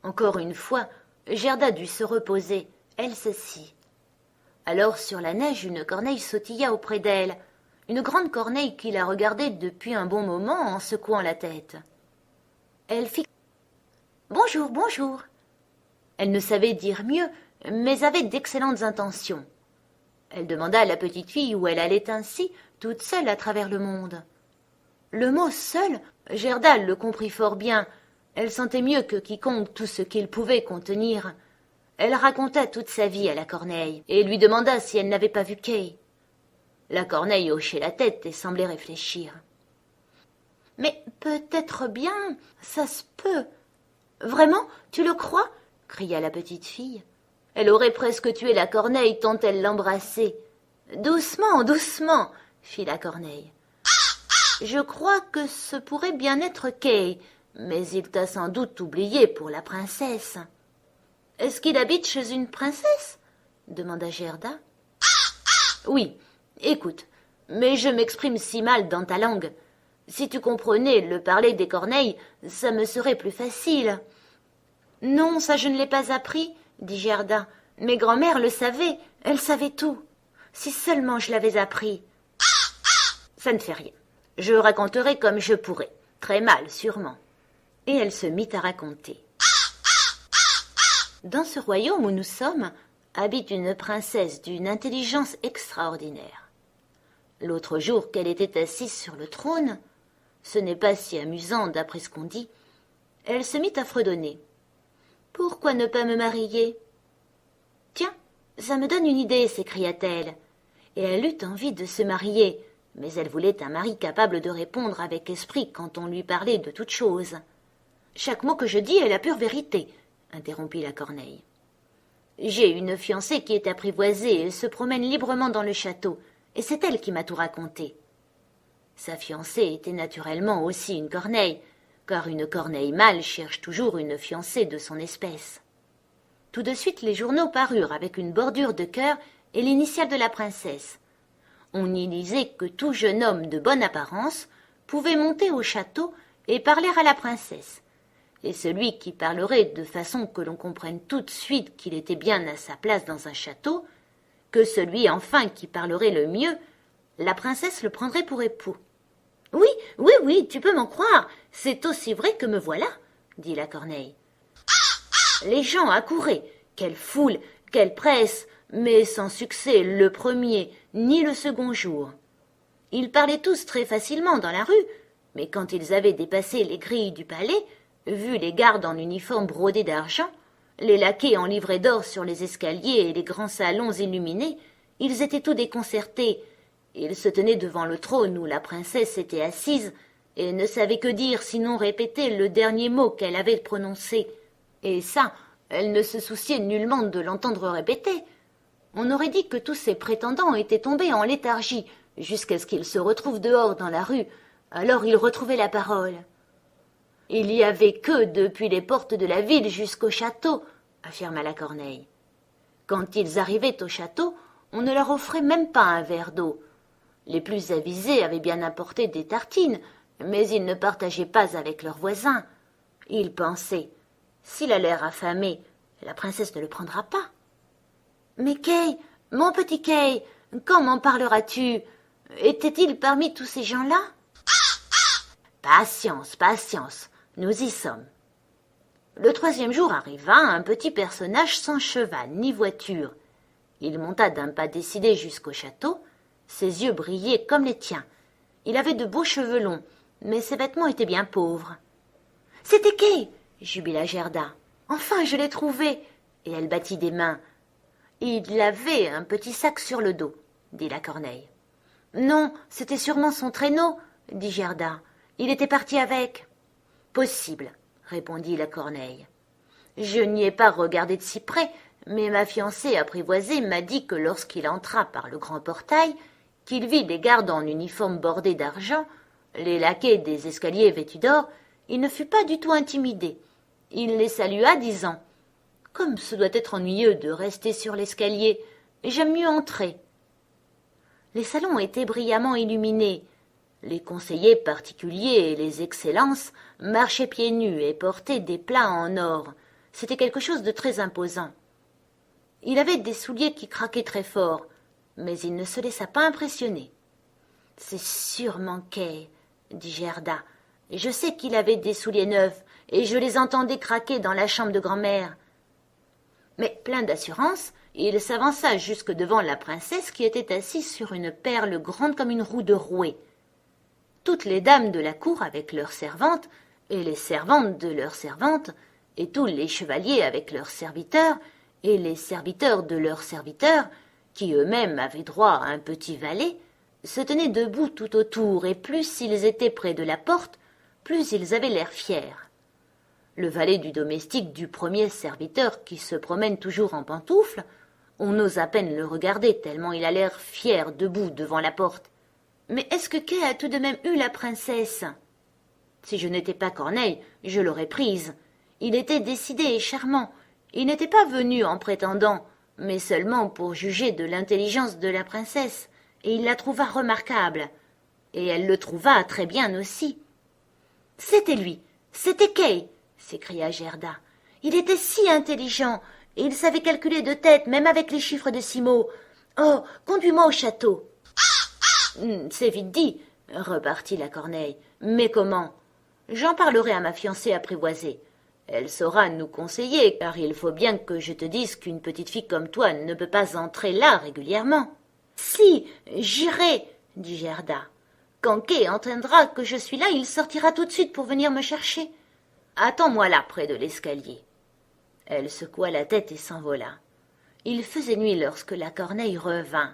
Encore une fois, Gerda dut se reposer. Elle s'assit. Alors sur la neige, une corneille sautilla auprès d'elle, une grande corneille qui la regardait depuis un bon moment en secouant la tête. Elle fit « Bonjour, bonjour !» Elle ne savait dire mieux, mais avait d'excellentes intentions. Elle demanda à la petite fille où elle allait ainsi, toute seule à travers le monde. Le mot « seule », Gerda le comprit fort bien. Elle sentait mieux que quiconque tout ce qu'il pouvait contenir. Elle raconta toute sa vie à la corneille et lui demanda si elle n'avait pas vu Kay. La corneille hochait la tête et semblait réfléchir. « Mais peut-être bien, ça se peut. »« Vraiment, tu le crois ?» cria la petite fille. Elle aurait presque tué la corneille tant elle l'embrassait. « Doucement, doucement !» fit la corneille. « Je crois que ce pourrait bien être Kay, mais il t'a sans doute oublié pour la princesse. »« Est-ce qu'il habite chez une princesse ?» demanda Gerda. « Oui, écoute, mais je m'exprime si mal dans ta langue. Si tu comprenais le parler des corneilles, ça me serait plus facile. »« Non, ça je ne l'ai pas appris, » dit Gerda. « Mes grand-mères le savaient, elles savaient tout. Si seulement je l'avais appris. »« Ça ne fait rien. Je raconterai comme je pourrai, très mal sûrement. » Et elle se mit à raconter. Dans ce royaume où nous sommes, habite une princesse d'une intelligence extraordinaire. L'autre jour qu'elle était assise sur le trône, ce n'est pas si amusant d'après ce qu'on dit, elle se mit à fredonner. « Pourquoi ne pas me marier ?»« Tiens, ça me donne une idée, s'écria-t-elle. Et elle eut envie de se marier, mais elle voulait un mari capable de répondre avec esprit quand on lui parlait de toute chose. « Chaque mot que je dis est la pure vérité, » interrompit la corneille. « J'ai une fiancée qui est apprivoisée et se promène librement dans le château, et c'est elle qui m'a tout raconté. » Sa fiancée était naturellement aussi une corneille, car une corneille mâle cherche toujours une fiancée de son espèce. Tout de suite les journaux parurent avec une bordure de cœur et l'initiale de la princesse. On y lisait que tout jeune homme de bonne apparence pouvait monter au château et parler à la princesse, et celui qui parlerait de façon que l'on comprenne tout de suite qu'il était bien à sa place dans un château, que celui enfin qui parlerait le mieux, la princesse le prendrait pour époux. « Oui, oui, oui, tu peux m'en croire, c'est aussi vrai que me voilà, » dit la corneille. Les gens accouraient, quelle foule, quelle presse, mais sans succès le premier ni le second jour. Ils parlaient tous très facilement dans la rue, mais quand ils avaient dépassé les grilles du palais, vu les gardes en uniforme brodé d'argent, les laquais en livrée d'or sur les escaliers et les grands salons illuminés, ils étaient tout déconcertés. Ils se tenaient devant le trône où la princesse était assise et ne savaient que dire sinon répéter le dernier mot qu'elle avait prononcé. Et ça, elle ne se souciait nullement de l'entendre répéter. On aurait dit que tous ces prétendants étaient tombés en léthargie jusqu'à ce qu'ils se retrouvent dehors dans la rue. Alors ils retrouvaient la parole. Il y avait queue depuis les portes de la ville jusqu'au château, affirma la corneille. Quand ils arrivaient au château, on ne leur offrait même pas un verre d'eau. Les plus avisés avaient bien apporté des tartines, mais ils ne partageaient pas avec leurs voisins. Ils pensaient, s'il a l'air affamé, la princesse ne le prendra pas. Mais Kay, mon petit Kay, quand m'en parleras-tu? Était-il parmi tous ces gens-là? Patience, patience, nous y sommes. Le 3e jour arriva un petit personnage sans cheval ni voiture. Il monta d'un pas décidé jusqu'au château. Ses yeux brillaient comme les tiens. Il avait de beaux cheveux longs, mais ses vêtements étaient bien pauvres. « C'était Kay !» jubila Gerda. « Enfin, je l'ai trouvé !» Et elle battit des mains. « Il avait un petit sac sur le dos, » dit la corneille. « Non, c'était sûrement son traîneau, » dit Gerda. « Il était parti avec. »« Possible, » répondit la corneille. « Je n'y ai pas regardé de si près, mais ma fiancée apprivoisée m'a dit que lorsqu'il entra par le grand portail, qu'il vit les gardes en uniforme bordé d'argent, les laquais des escaliers vêtus d'or, il ne fut pas du tout intimidé. Il les salua, disant « Comme ce doit être ennuyeux de rester sur l'escalier, j'aime mieux entrer. » Les salons étaient brillamment illuminés. Les conseillers particuliers et les excellences marchaient pieds nus et portaient des plats en or. C'était quelque chose de très imposant. Il avait des souliers qui craquaient très fort, mais il ne se laissa pas impressionner. « C'est sûrement Kay, » dit Gerda. « Je sais qu'il avait des souliers neufs, et je les entendais craquer dans la chambre de grand-mère. » Mais plein d'assurance, il s'avança jusque devant la princesse qui était assise sur une perle grande comme une roue de rouet. Toutes les dames de la cour avec leurs servantes, et les servantes de leurs servantes, et tous les chevaliers avec leurs serviteurs, et les serviteurs de leurs serviteurs, qui eux-mêmes avaient droit à un petit valet, se tenaient debout tout autour, et plus ils étaient près de la porte, plus ils avaient l'air fiers. Le valet du domestique du premier serviteur qui se promène toujours en pantoufles, on ose à peine le regarder tellement il a l'air fier debout devant la porte. Mais est-ce que Kay a tout de même eu la princesse? Si je n'étais pas Corneille, je l'aurais prise. Il était décidé et charmant. Il n'était pas venu en prétendant, mais seulement pour juger de l'intelligence de la princesse, et il la trouva remarquable. Et elle le trouva très bien aussi. « C'était lui, c'était Kay !» s'écria Gerda. « Il était si intelligent, et il savait calculer de tête, même avec les chiffres de 6 mots. Oh, conduis-moi au château. »« C'est vite dit, » repartit la corneille. « Mais comment? J'en parlerai à ma fiancée apprivoisée. Elle saura nous conseiller, car il faut bien que je te dise qu'une petite fille comme toi ne peut pas entrer là régulièrement. »« Si, j'irai, » dit Gerda. « Quand Kay entendra que je suis là, il sortira tout de suite pour venir me chercher. Attends-moi là, près de l'escalier. » Elle secoua la tête et s'envola. Il faisait nuit lorsque la corneille revint.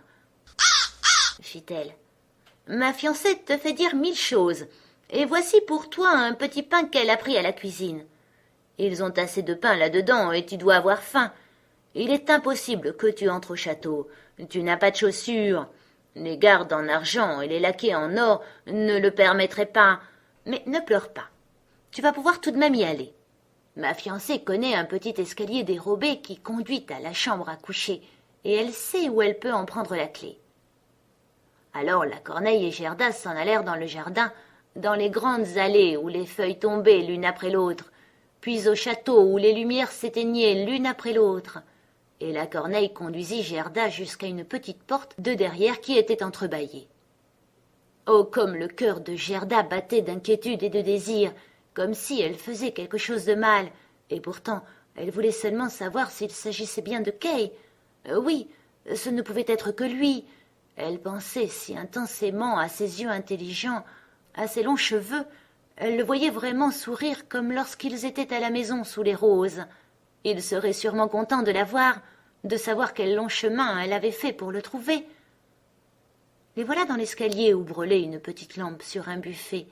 « fit-elle. « Ma fiancée te fait dire 1000 choses, et voici pour toi un petit pain qu'elle a pris à la cuisine. Ils ont assez de pain là-dedans, et tu dois avoir faim. Il est impossible que tu entres au château. Tu n'as pas de chaussures. Les gardes en argent et les laquais en or ne le permettraient pas. Mais ne pleure pas. Tu vas pouvoir tout de même y aller. Ma fiancée connaît un petit escalier dérobé qui conduit à la chambre à coucher, et elle sait où elle peut en prendre la clé. » Alors la corneille et Gerda s'en allèrent dans le jardin, dans les grandes allées où les feuilles tombaient l'une après l'autre, puis au château où les lumières s'éteignaient l'une après l'autre, et la corneille conduisit Gerda jusqu'à une petite porte de derrière qui était entrebâillée. Oh, comme le cœur de Gerda battait d'inquiétude et de désir, comme si elle faisait quelque chose de mal, et pourtant elle voulait seulement savoir s'il s'agissait bien de Kay. Oui, ce ne pouvait être que lui. Elle pensait si intensément à ses yeux intelligents, à ses longs cheveux. Elle le voyait vraiment sourire comme lorsqu'ils étaient à la maison sous les roses. Il serait sûrement content de la voir, de savoir quel long chemin elle avait fait pour le trouver. Les voilà dans l'escalier où brûlait une petite lampe sur un buffet.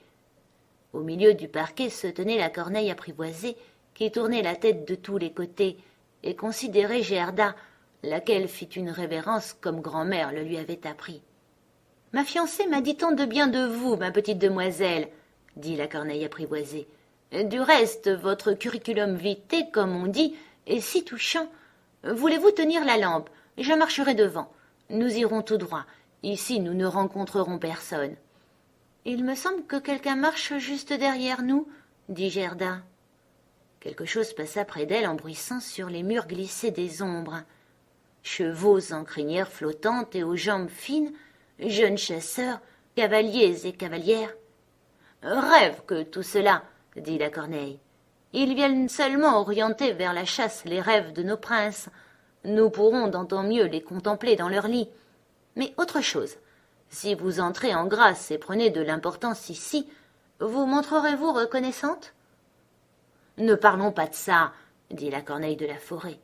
Au milieu du parquet se tenait la corneille apprivoisée qui tournait la tête de tous les côtés et considérait Gerda, laquelle fit une révérence comme grand-mère le lui avait appris. « Ma fiancée m'a dit tant de bien de vous, ma petite demoiselle, » dit la corneille apprivoisée. « Du reste, votre curriculum vitae, comme on dit, est si touchant. Voulez-vous tenir la lampe? Je marcherai devant. Nous irons tout droit. Ici, nous ne rencontrerons personne. »« Il me semble que quelqu'un marche juste derrière nous, » dit Gerda. Quelque chose passa près d'elle en bruissant sur les murs glissés des ombres. Chevaux en crinière flottante et aux jambes fines, jeunes chasseurs, cavaliers et cavalières. « Rêve que tout cela, » dit la corneille. « Ils viennent seulement orienter vers la chasse les rêves de nos princes. Nous pourrons d'autant mieux les contempler dans leur lit. Mais autre chose, si vous entrez en grâce et prenez de l'importance ici, vous montrerez-vous reconnaissante ?»« Ne parlons pas de ça, » dit la corneille de la forêt.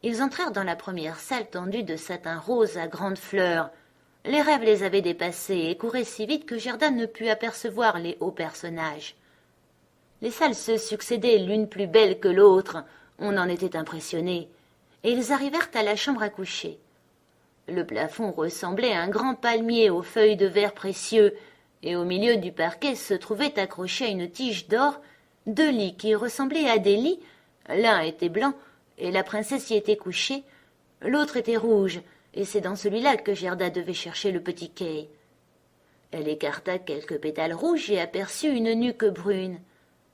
Ils entrèrent dans la première salle tendue de satin rose à grandes fleurs. Les rêves les avaient dépassés et couraient si vite que Gerda ne put apercevoir les hauts personnages. Les salles se succédaient l'une plus belle que l'autre, on en était impressionné, et ils arrivèrent à la chambre à coucher. Le plafond ressemblait à un grand palmier aux feuilles de verre précieux, et au milieu du parquet se trouvaient accrochés à une tige d'or 2 lits qui ressemblaient à des lits. L'un était blanc, et la princesse y était couchée, l'autre était rouge, et c'est dans celui-là que Gerda devait chercher le petit Kay. Elle écarta quelques pétales rouges et aperçut une nuque brune.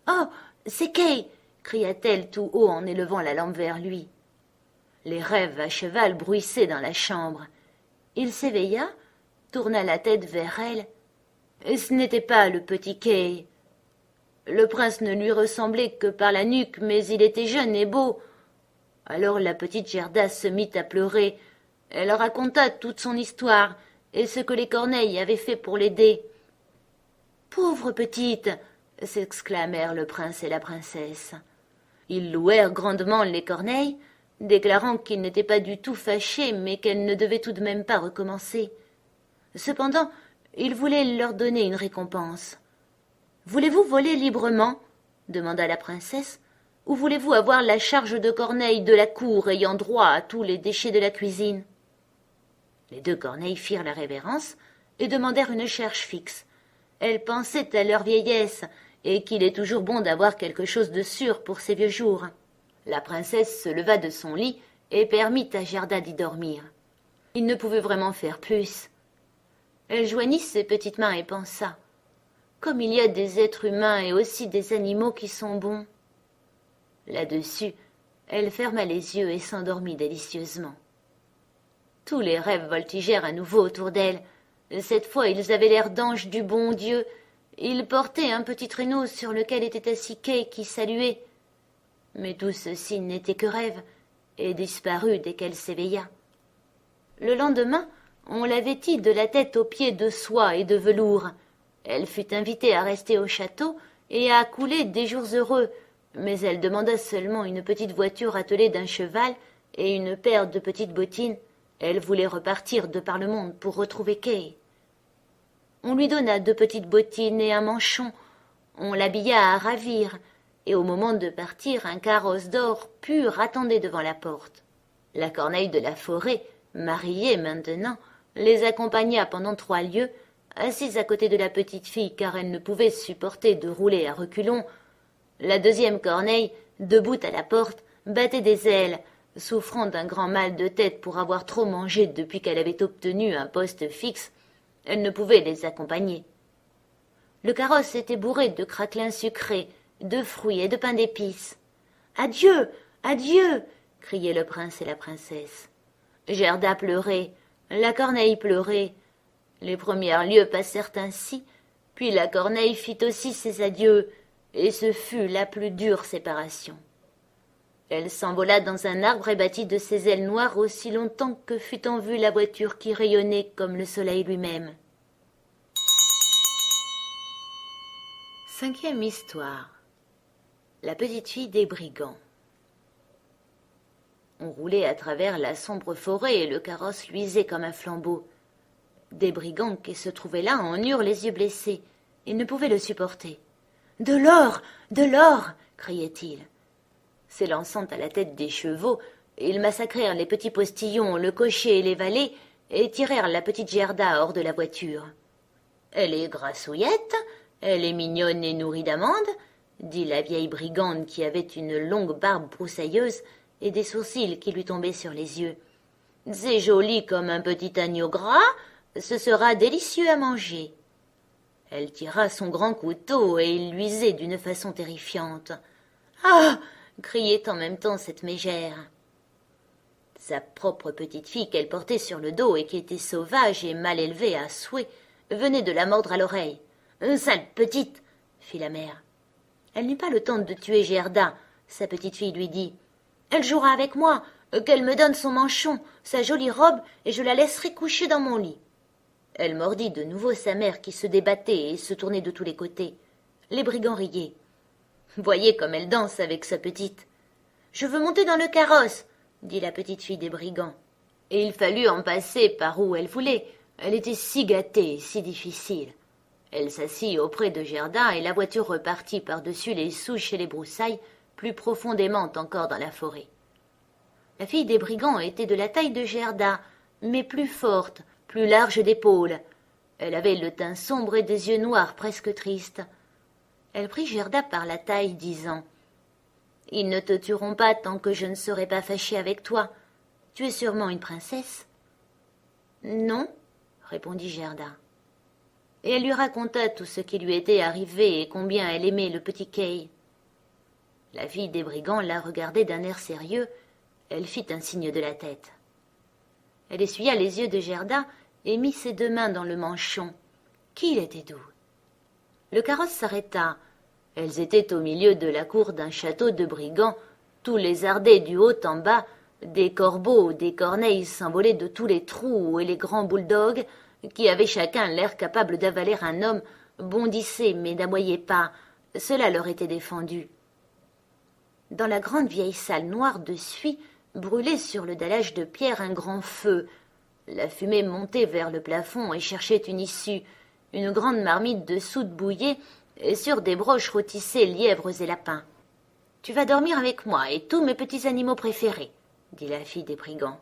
« Oh, c'est Kay !» cria-t-elle tout haut en élevant la lampe vers lui. Les rêves à cheval bruissaient dans la chambre. Il s'éveilla, tourna la tête vers elle. Et ce n'était pas le petit Kay. Le prince ne lui ressemblait que par la nuque, mais il était jeune et beau. Alors la petite Gerda se mit à pleurer. Elle raconta toute son histoire et ce que les corneilles avaient fait pour l'aider. « Pauvre petite !» s'exclamèrent le prince et la princesse. Ils louèrent grandement les corneilles, déclarant qu'ils n'étaient pas du tout fâchés, mais qu'elles ne devaient tout de même pas recommencer. Cependant, ils voulaient leur donner une récompense. « Voulez-vous voler librement ?» demanda la princesse. « Ou voulez-vous avoir la charge de corneille de la cour ayant droit à tous les déchets de la cuisine ?» Les 2 corneilles firent la révérence et demandèrent une charge fixe. Elles pensaient à leur vieillesse et qu'il est toujours bon d'avoir quelque chose de sûr pour ces vieux jours. La princesse se leva de son lit et permit à Gerda d'y dormir. Il ne pouvait vraiment faire plus. Elle joignit ses petites mains et pensa « Comme il y a des êtres humains et aussi des animaux qui sont bons !» Là-dessus, elle ferma les yeux et s'endormit délicieusement. Tous les rêves voltigèrent à nouveau autour d'elle. Cette fois, ils avaient l'air d'anges du bon Dieu. Ils portaient un petit traîneau sur lequel était assis Kay qui saluait. Mais tout ceci n'était que rêve, et disparut dès qu'elle s'éveilla. Le lendemain, on la vêtit de la tête aux pieds de soie et de velours. Elle fut invitée à rester au château et à couler des jours heureux, mais elle demanda seulement une petite voiture attelée d'un cheval et une paire de petites bottines. Elle voulait repartir de par le monde pour retrouver Kay. On lui donna 2 petites bottines et un manchon. On l'habilla à ravir, et au moment de partir, un carrosse d'or pur attendait devant la porte. La corneille de la forêt, mariée maintenant, les accompagna pendant 3 lieues, assise à côté de la petite fille car elle ne pouvait supporter de rouler à reculons. La 2e corneille, debout à la porte, battait des ailes, souffrant d'un grand mal de tête pour avoir trop mangé depuis qu'elle avait obtenu un poste fixe. Elle ne pouvait les accompagner. Le carrosse était bourré de craquelins sucrés, de fruits et de pain d'épices. « Adieu, adieu !» criaient le prince et la princesse. Gerda pleurait, la corneille pleurait. Les premières lieues passèrent ainsi, puis la corneille fit aussi ses adieux, et ce fut la plus dure séparation. Elle s'envola dans un arbre et battit de ses ailes noires aussi longtemps que fut en vue la voiture qui rayonnait comme le soleil lui-même. 5e histoire. La petite fille des brigands. On roulait à travers la sombre forêt et le carrosse luisait comme un flambeau. Des brigands qui se trouvaient là en eurent les yeux blessés. Ils ne pouvaient le supporter. « De l'or, de l'or !» criaient-ils. S'élançant à la tête des chevaux, ils massacrèrent les petits postillons, le cocher et les valets, et tirèrent la petite Gerda hors de la voiture. « Elle est grassouillette, elle est mignonne et nourrie d'amandes, » dit la vieille brigande qui avait une longue barbe broussailleuse et des sourcils qui lui tombaient sur les yeux. « C'est joli comme un petit agneau gras, ce sera délicieux à manger. » Elle tira son grand couteau et il luisait d'une façon terrifiante. « Ah !» criait en même temps cette mégère. Sa propre petite fille qu'elle portait sur le dos et qui était sauvage et mal élevée à souhait, venait de la mordre à l'oreille. « Sale petite !» fit la mère. Elle n'eut pas le temps de tuer Gerda. Sa petite fille lui dit « Elle jouera avec moi, qu'elle me donne son manchon, sa jolie robe, et je la laisserai coucher dans mon lit. » Elle mordit de nouveau sa mère qui se débattait et se tournait de tous les côtés. Les brigands riaient. « Voyez comme elle danse avec sa petite. »« Je veux monter dans le carrosse, » dit la petite fille des brigands. Et il fallut en passer par où elle voulait. Elle était si gâtée, si difficile. Elle s'assit auprès de Gerda et la voiture repartit par-dessus les souches et les broussailles, plus profondément encore dans la forêt. La fille des brigands était de la taille de Gerda, mais plus forte, plus large d'épaules. Elle avait le teint sombre et des yeux noirs presque tristes. Elle prit Gerda par la taille, disant « Ils ne te tueront pas tant que je ne serai pas fâchée avec toi. Tu es sûrement une princesse ?»« Non, » répondit Gerda. Et elle lui raconta tout ce qui lui était arrivé et combien elle aimait le petit Kay. La fille des brigands la regardait d'un air sérieux. Elle fit un signe de la tête. Elle essuya les yeux de Gerda et mit ses 2 mains dans le manchon. Qu'il était doux! Le carrosse s'arrêta. Elles étaient au milieu de la cour d'un château de brigands, tous lézardés du haut en bas, des corbeaux, des corneilles s'envolaient de tous les trous et les grands bulldogs, qui avaient chacun l'air capable d'avaler un homme, bondissaient mais n'aboyaient pas. Cela leur était défendu. Dans la grande vieille salle noire de suie, brûlait sur le dallage de pierre un grand feu. La fumée montait vers le plafond et cherchait une issue. Une grande marmite de soude bouillait, et sur des broches rôtissaient lièvres et lapins. « Tu vas dormir avec moi et tous mes petits animaux préférés, » dit la fille des brigands.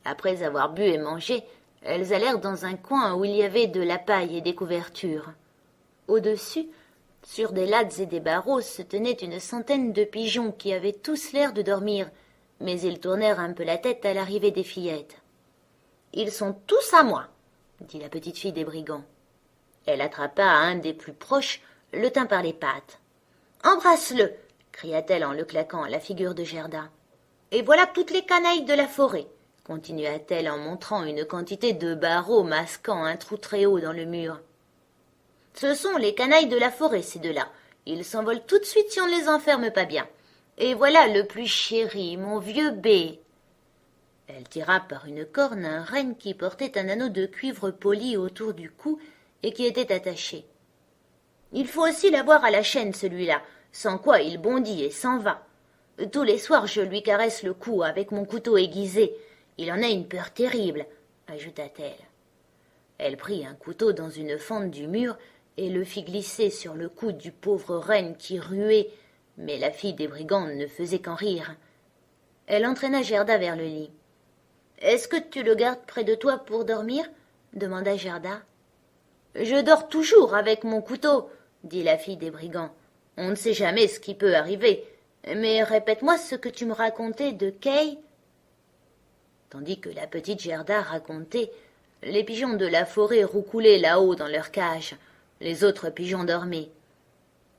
Après avoir bu et mangé, elles allèrent dans un coin où il y avait de la paille et des couvertures. Au-dessus, sur des lattes et des barreaux, se tenaient une centaine de pigeons qui avaient tous l'air de dormir, mais ils tournèrent un peu la tête à l'arrivée des fillettes. « Ils sont tous à moi, » dit la petite fille des brigands. Elle attrapa un des plus proches, le tint par les pattes. « Embrasse-le » cria-t-elle en le claquant à la figure de Gerda. « Et voilà toutes les canailles de la forêt » continua-t-elle en montrant une quantité de barreaux masquant un trou très haut dans le mur. « Ce sont les canailles de la forêt, ces 2-là. Ils s'envolent tout de suite si on ne les enferme pas bien. Et voilà le plus chéri, mon vieux B. » Elle tira par une corne un renne qui portait un anneau de cuivre poli autour du cou et qui était attaché. « Il faut aussi l'avoir à la chaîne, celui-là, sans quoi il bondit et s'en va. Tous les soirs, je lui caresse le cou avec mon couteau aiguisé. Il en a une peur terrible, » ajouta-t-elle. Elle prit un couteau dans une fente du mur et le fit glisser sur le cou du pauvre renne qui ruait, mais la fille des brigands ne faisait qu'en rire. Elle entraîna Gerda vers le lit. « Est-ce que tu le gardes près de toi pour dormir ?» demanda Gerda. « Je dors toujours avec mon couteau, » dit la fille des brigands. « On ne sait jamais ce qui peut arriver. Mais répète-moi ce que tu me racontais de Kay. » Tandis que la petite Gerda racontait, les pigeons de la forêt roucoulaient là-haut dans leur cage. Les autres pigeons dormaient.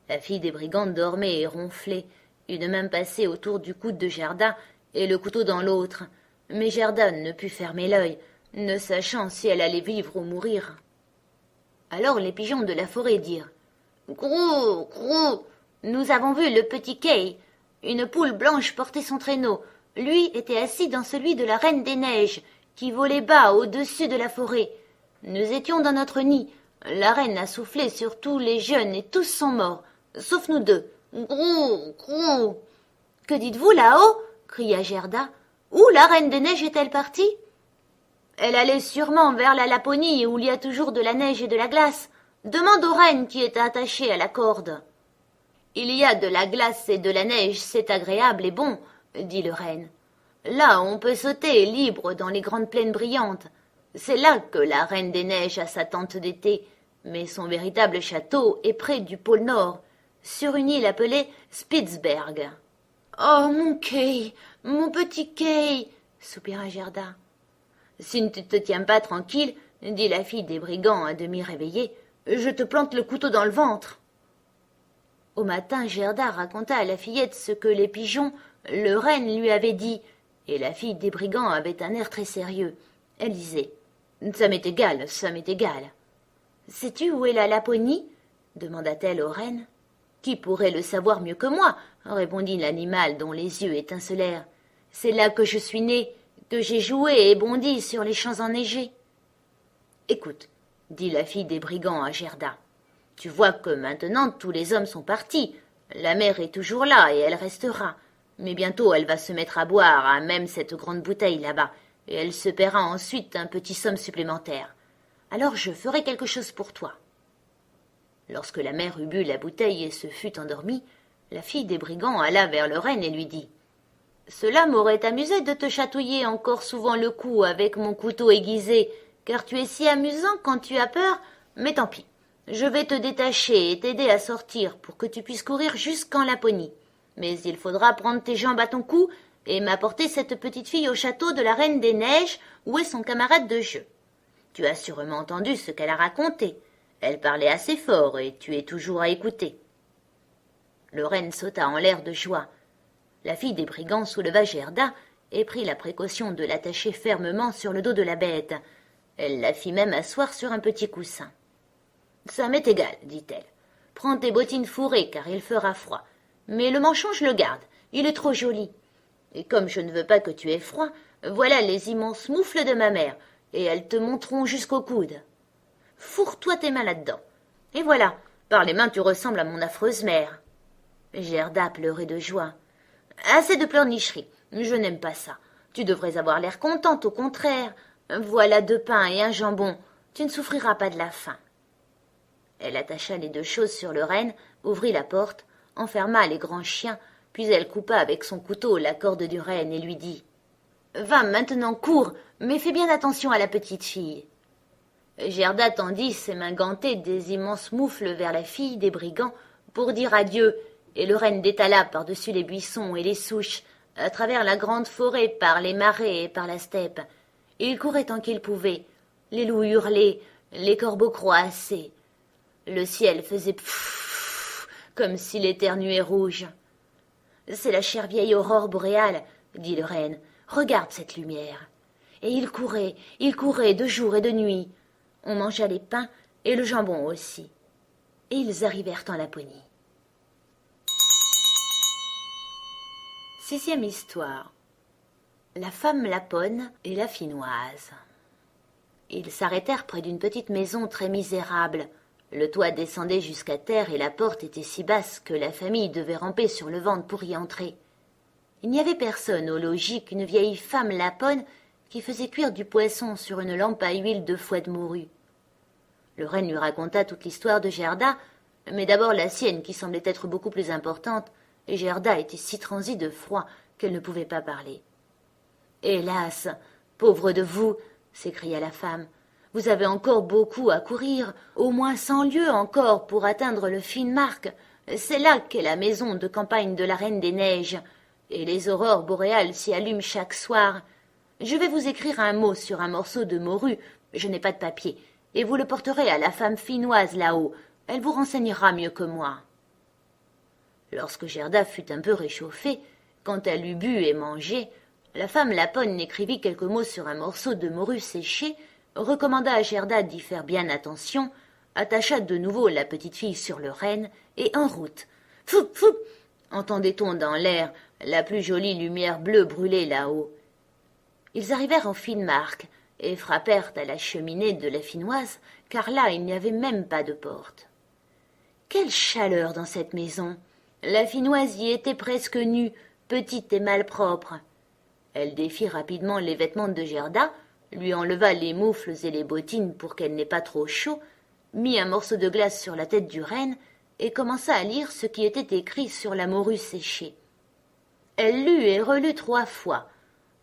La fille des brigands dormait et ronflait, une main passée autour du coude de Gerda et le couteau dans l'autre. Mais Gerda ne put fermer l'œil, ne sachant si elle allait vivre ou mourir. Alors les pigeons de la forêt dirent « Grou, grou, nous avons vu le petit Kay. Une poule blanche portait son traîneau. Lui était assis dans celui de la Reine des Neiges, qui volait bas au-dessus de la forêt. Nous étions dans notre nid. La reine a soufflé sur tous les jeunes et tous sont morts, sauf nous deux. Grou, grou. Que dites-vous là-haut? Cria Gerda. Où la Reine des Neiges est-elle partie? Elle allait sûrement vers la Laponie, où il y a toujours de la neige et de la glace. Demande au renne qui est attaché à la corde. Il y a de la glace et de la neige, c'est agréable et bon, dit le renne. Là, on peut sauter libre dans les grandes plaines brillantes. C'est là que la Reine des Neiges a sa tente d'été, mais son véritable château est près du pôle Nord, sur une île appelée Spitzberg. « Oh, mon Kay, mon petit Kay !» soupira Gerda. « Si tu ne te tiens pas tranquille, dit la fille des brigands à demi réveillée, je te plante le couteau dans le ventre. » Au matin, Gerda raconta à la fillette ce que les pigeons, le renne, lui avaient dit, et la fille des brigands avait un air très sérieux. Elle disait « Ça m'est égal, ça m'est égal. »« Sais-tu où est la Laponie ?» demanda-t-elle au renne. « Qui pourrait le savoir mieux que moi ?» répondit l'animal dont les yeux étincelèrent. « C'est là que je suis né, que j'ai joué et bondi sur les champs enneigés. »« Écoute, » dit la fille des brigands à Gerda, « tu vois que maintenant tous les hommes sont partis. La mère est toujours là et elle restera. Mais bientôt elle va se mettre à boire à même cette grande bouteille là-bas, et elle se paiera ensuite un petit somme supplémentaire. Alors je ferai quelque chose pour toi. » Lorsque la mère eut bu la bouteille et se fut endormie, la fille des brigands alla vers le renne et lui dit « Cela m'aurait amusé de te chatouiller encore souvent le cou avec mon couteau aiguisé, car tu es si amusant quand tu as peur, mais tant pis. Je vais te détacher et t'aider à sortir pour que tu puisses courir jusqu'en Laponie. Mais il faudra prendre tes jambes à ton cou et m'apporter cette petite fille au château de la Reine des Neiges où est son camarade de jeu. Tu as sûrement entendu ce qu'elle a raconté. Elle parlait assez fort et tu es toujours à écouter. » Le renne sauta en l'air de joie. La fille des brigands souleva Gerda et prit la précaution de l'attacher fermement sur le dos de la bête. Elle la fit même asseoir sur un petit coussin. « Ça m'est égal, dit-elle. Prends tes bottines fourrées, car il fera froid. Mais le manchon, je le garde, il est trop joli. Et comme je ne veux pas que tu aies froid, voilà les immenses moufles de ma mère, et elles te monteront jusqu'au coude. Fourre-toi tes mains là-dedans. Et voilà, par les mains tu ressembles à mon affreuse mère. » Gerda pleurait de joie. « Assez de pleurnicherie, je n'aime pas ça. Tu devrais avoir l'air contente, au contraire. Voilà 2 pains et un jambon, tu ne souffriras pas de la faim. » Elle attacha les 2 choses sur le renne, ouvrit la porte, enferma les grands chiens, puis elle coupa avec son couteau la corde du renne et lui dit « Va maintenant, cours, mais fais bien attention à la petite fille. » Gerda tendit ses mains gantées des immenses moufles vers la fille des brigands pour dire adieu, et le renne détala par-dessus les buissons et les souches, à travers la grande forêt, par les marais et par la steppe. Il courait tant qu'il pouvait. Les loups hurlaient, les corbeaux croassaient. Le ciel faisait pfff comme s'il éternuait rouge. « C'est la chère vieille aurore boréale, » dit le renne. « Regarde cette lumière. » Et il courait de jour et de nuit. On mangea les pains et le jambon aussi. Et ils arrivèrent en Laponie. 6e histoire. La femme lapone et la Finnoise. Ils s'arrêtèrent près d'une petite maison très misérable. Le toit descendait jusqu'à terre et la porte était si basse que la famille devait ramper sur le ventre pour y entrer. Il n'y avait personne au logis qu'une vieille femme lapone qui faisait cuire du poisson sur une lampe à huile de fouet de morue. Le renne lui raconta toute l'histoire de Gerda, mais d'abord la sienne qui semblait être beaucoup plus importante, et Gerda était si transie de froid qu'elle ne pouvait pas parler. « Hélas, pauvre de vous !» s'écria la femme. « Vous avez encore beaucoup à courir, au moins 100 lieues encore pour atteindre le Finnmark. C'est là qu'est la maison de campagne de la Reine des Neiges, et les aurores boréales s'y allument chaque soir. Je vais vous écrire un mot sur un morceau de morue, je n'ai pas de papier, et vous le porterez à la femme finnoise là-haut, elle vous renseignera mieux que moi. » Lorsque Gerda fut un peu réchauffée, quand elle eut bu et mangé, la femme Laponne écrivit quelques mots sur un morceau de morue séchée, recommanda à Gerda d'y faire bien attention, attacha de nouveau la petite fille sur le renne, et en route. Fou, fou, entendait-on dans l'air la plus jolie lumière bleue brûler là-haut. Ils arrivèrent en Finnmark et frappèrent à la cheminée de la Finnoise, car là il n'y avait même pas de porte. Quelle chaleur dans cette maison! La Finnoise y était presque nue, petite et malpropre. Elle défit rapidement les vêtements de Gerda, lui enleva les moufles et les bottines pour qu'elle n'ait pas trop chaud, mit un morceau de glace sur la tête du renne et commença à lire ce qui était écrit sur la morue séchée. Elle lut et relut 3 fois.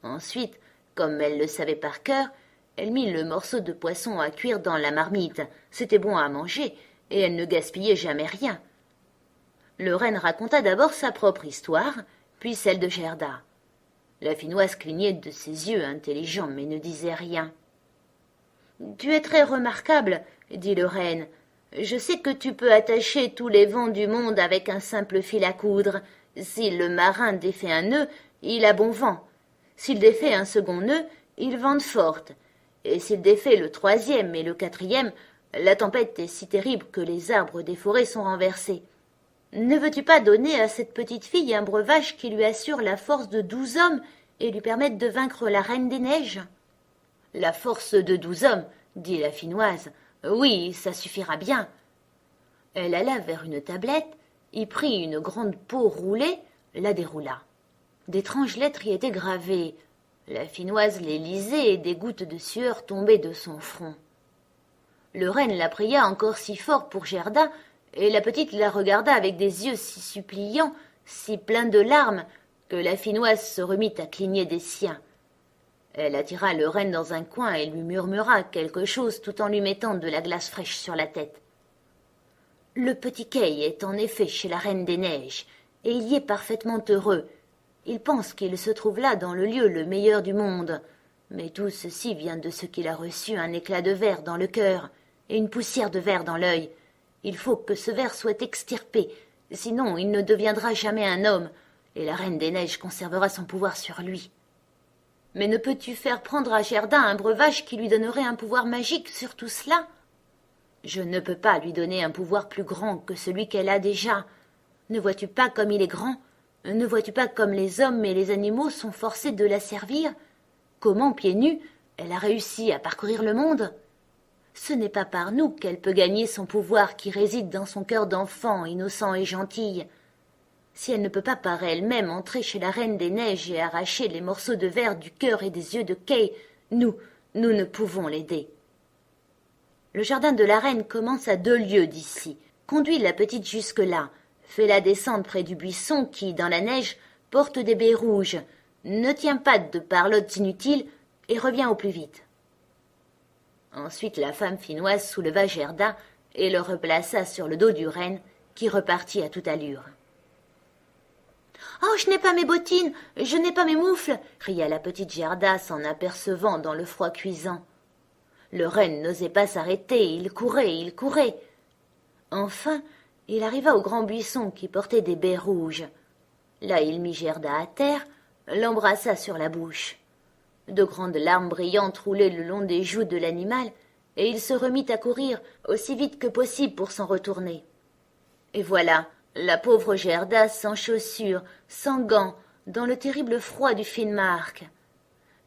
Ensuite, comme elle le savait par cœur, elle mit le morceau de poisson à cuire dans la marmite. C'était bon à manger, et elle ne gaspillait jamais rien. Le renne raconta d'abord sa propre histoire, puis celle de Gerda. La Finnoise clignait de ses yeux intelligents, mais ne disait rien. « Tu es très remarquable, » dit le renne. « Je sais que tu peux attacher tous les vents du monde avec un simple fil à coudre. Si le marin défait un nœud, il a bon vent. S'il défait un second nœud, il vente forte. Et s'il défait le 3e et le 4e, la tempête est si terrible que les arbres des forêts sont renversés. Ne veux-tu pas donner à cette petite fille un breuvage qui lui assure la force de 12 hommes et lui permette de vaincre la Reine des Neiges ?»« La force de 12 hommes, dit la Finnoise. Oui, ça suffira bien. » Elle alla vers une tablette, y prit une grande peau roulée, la déroula. D'étranges lettres y étaient gravées. La Finnoise les lisait et des gouttes de sueur tombaient de son front. Le renne la pria encore si fort pour Gerda, et la petite la regarda avec des yeux si suppliants, si pleins de larmes, que la Finnoise se remit à cligner des siens. Elle attira le renne dans un coin et lui murmura quelque chose tout en lui mettant de la glace fraîche sur la tête. « Le petit Kay est en effet chez la Reine des Neiges, et il y est parfaitement heureux. Il pense qu'il se trouve là dans le lieu le meilleur du monde. Mais tout ceci vient de ce qu'il a reçu un éclat de verre dans le cœur et une poussière de verre dans l'œil. Il faut que ce verre soit extirpé, sinon il ne deviendra jamais un homme, et la Reine des Neiges conservera son pouvoir sur lui. Mais ne peux-tu faire prendre à Gerda un breuvage qui lui donnerait un pouvoir magique sur tout cela ? Je ne peux pas lui donner un pouvoir plus grand que celui qu'elle a déjà. Ne vois-tu pas comme il est grand ? Ne vois-tu pas comme les hommes et les animaux sont forcés de la servir ? Comment, pieds nus, elle a réussi à parcourir le monde ? Ce n'est pas par nous qu'elle peut gagner son pouvoir qui réside dans son cœur d'enfant, innocent et gentille. Si elle ne peut pas par elle-même entrer chez la Reine des Neiges et arracher les morceaux de verre du cœur et des yeux de Kay, nous ne pouvons l'aider. Le jardin de la reine commence à 2 lieues d'ici. Conduis la petite jusque-là. Fais-la descendre près du buisson qui, dans la neige, porte des baies rouges. Ne tiens pas de parlottes inutiles et reviens au plus vite. » Ensuite la femme finnoise souleva Gerda et le replaça sur le dos du renne, qui repartit à toute allure. « Oh, je n'ai pas mes bottines, je n'ai pas mes moufles !» cria la petite Gerda s'en apercevant dans le froid cuisant. Le renne n'osait pas s'arrêter, il courait. Enfin, il arriva au grand buisson qui portait des baies rouges. Là, il mit Gerda à terre, l'embrassa sur la bouche. De grandes larmes brillantes roulaient le long des joues de l'animal, et il se remit à courir aussi vite que possible pour s'en retourner. Et voilà, la pauvre Gerda sans chaussures, sans gants, dans le terrible froid du Finnmark.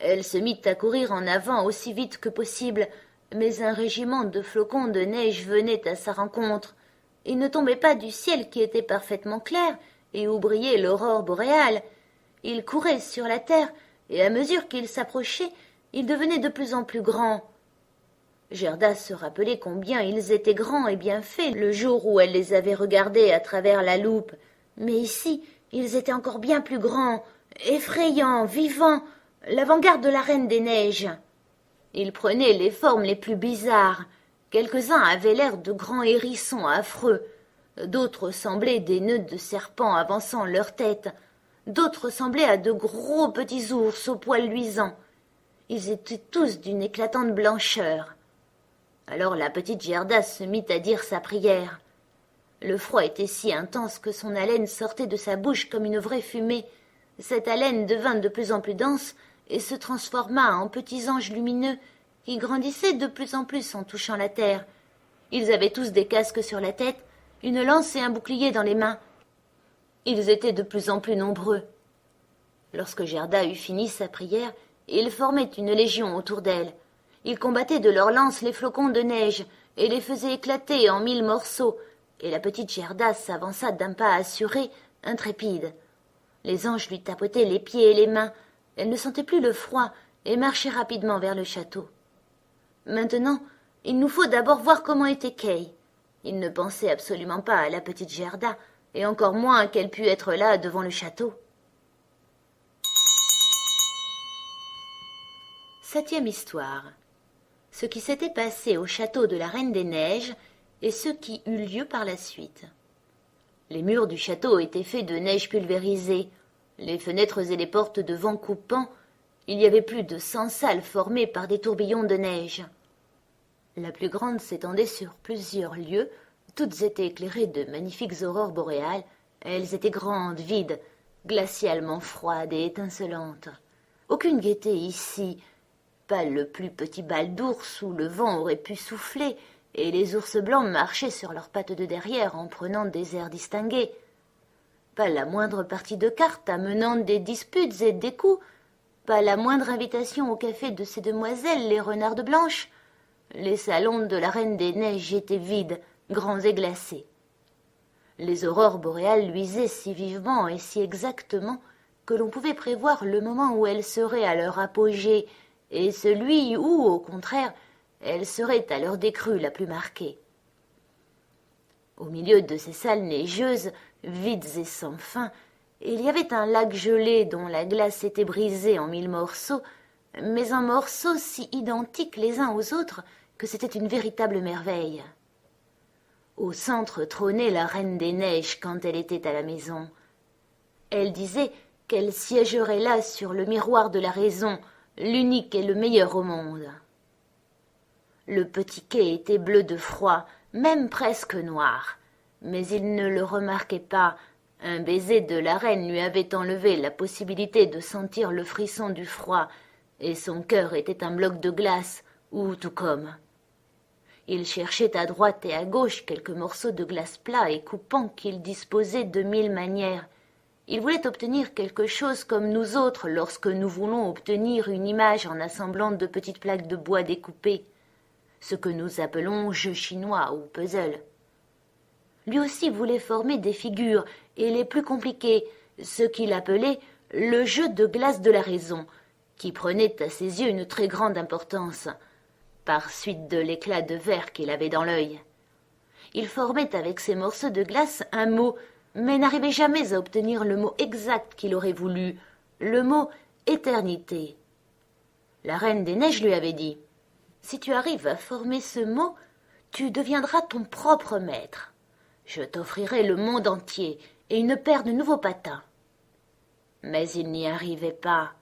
Elle se mit à courir en avant aussi vite que possible, mais un régiment de flocons de neige venait à sa rencontre. Il ne tombait pas du ciel qui était parfaitement clair et où brillait l'aurore boréale. Il courait sur la terre, et à mesure qu'il s'approchait, il devenait de plus en plus grand. Gerda se rappelait combien ils étaient grands et bien faits le jour où elle les avait regardés à travers la loupe. Mais ici, ils étaient encore bien plus grands, effrayants, vivants, l'avant-garde de la Reine des Neiges. Ils prenaient les formes les plus bizarres. Quelques-uns avaient l'air de grands hérissons affreux. D'autres semblaient des nœuds de serpents avançant leur tête. D'autres ressemblaient à de gros petits ours aux poils luisants. Ils étaient tous d'une éclatante blancheur. Alors la petite Gerda se mit à dire sa prière. Le froid était si intense que son haleine sortait de sa bouche comme une vraie fumée. Cette haleine devint de plus en plus dense et se transforma en petits anges lumineux qui grandissaient de plus en plus en touchant la terre. Ils avaient tous des casques sur la tête, une lance et un bouclier dans les mains. Ils étaient de plus en plus nombreux. Lorsque Gerda eut fini sa prière, ils formaient une légion autour d'elle. Ils combattaient de leurs lances les flocons de neige et les faisaient éclater en 1000 morceaux, et la petite Gerda s'avança d'un pas assuré, intrépide. Les anges lui tapotaient les pieds et les mains. Elle ne sentait plus le froid et marchait rapidement vers le château. Maintenant, il nous faut d'abord voir comment était Kay. Il ne pensait absolument pas à la petite Gerda, et encore moins qu'elle pût être là devant le château. 7e histoire. Ce qui s'était passé au château de la Reine des Neiges et ce qui eut lieu par la suite. Les murs du château étaient faits de neige pulvérisée, les fenêtres et les portes de vent coupant. Il y avait plus de 100 salles formées par des tourbillons de neige. La plus grande s'étendait sur plusieurs lieues, toutes étaient éclairées de magnifiques aurores boréales. Elles étaient grandes, vides, glacialement froides et étincelantes. Aucune gaieté ici, pas le plus petit bal d'ours où le vent aurait pu souffler, et les ours blancs marchaient sur leurs pattes de derrière en prenant des airs distingués. Pas la moindre partie de cartes amenant des disputes et des coups, pas la moindre invitation au café de ces demoiselles, les renardes blanches. Les salons de la Reine des Neiges étaient vides, grands et glacés. Les aurores boréales luisaient si vivement et si exactement que l'on pouvait prévoir le moment où elles seraient à leur apogée et celui où, au contraire, elles seraient à leur décrue la plus marquée. Au milieu de ces salles neigeuses, vides et sans fin, il y avait un lac gelé dont la glace était brisée en 1000 morceaux, mais en morceaux si identiques les uns aux autres que c'était une véritable merveille. Au centre trônait la Reine des Neiges quand elle était à la maison. Elle disait qu'elle siégerait là sur le miroir de la raison, l'unique et le meilleur au monde. Le petit quai était bleu de froid, même presque noir, mais il ne le remarquait pas. Un baiser de la reine lui avait enlevé la possibilité de sentir le frisson du froid, et son cœur était un bloc de glace, ou tout comme. Il cherchait à droite et à gauche quelques morceaux de glace plats et coupants qu'il disposait de 1000 manières. Il voulait obtenir quelque chose comme nous autres lorsque nous voulons obtenir une image en assemblant de petites plaques de bois découpées, ce que nous appelons jeu chinois ou puzzle. Lui aussi voulait former des figures, et les plus compliquées, ce qu'il appelait le jeu de glace de la raison, qui prenait à ses yeux une très grande importance, par suite de l'éclat de verre qu'il avait dans l'œil. Il formait avec ces morceaux de glace un mot, mais n'arrivait jamais à obtenir le mot exact qu'il aurait voulu, le mot éternité. La Reine des Neiges lui avait dit « Si tu arrives à former ce mot, tu deviendras ton propre maître. Je t'offrirai le monde entier et une paire de nouveaux patins. » Mais il n'y arrivait pas.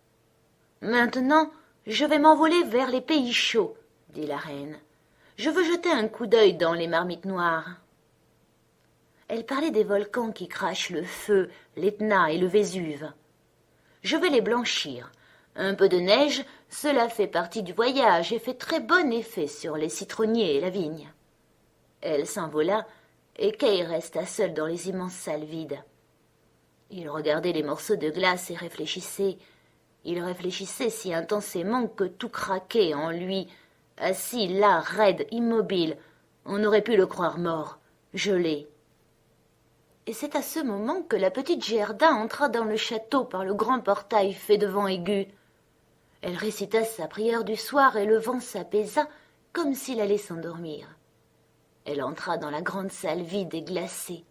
« Maintenant, je vais m'envoler vers les pays chauds, » dit la reine. « Je veux jeter un coup d'œil dans les marmites noires. » Elle parlait des volcans qui crachent le feu, l'Etna et le Vésuve. « Je vais les blanchir. Un peu de neige, cela fait partie du voyage et fait très bon effet sur les citronniers et la vigne. » Elle s'envola, et Kay resta seul dans les immenses salles vides. Il regardait les morceaux de glace et réfléchissait. Il réfléchissait si intensément que tout craquait en lui, assis là, raide, immobile. On aurait pu le croire mort, gelé. Et c'est à ce moment que la petite Gerda entra dans le château par le grand portail fait de vent aigu. Elle récita sa prière du soir et le vent s'apaisa comme s'il allait s'endormir. Elle entra dans la grande salle vide et glacée.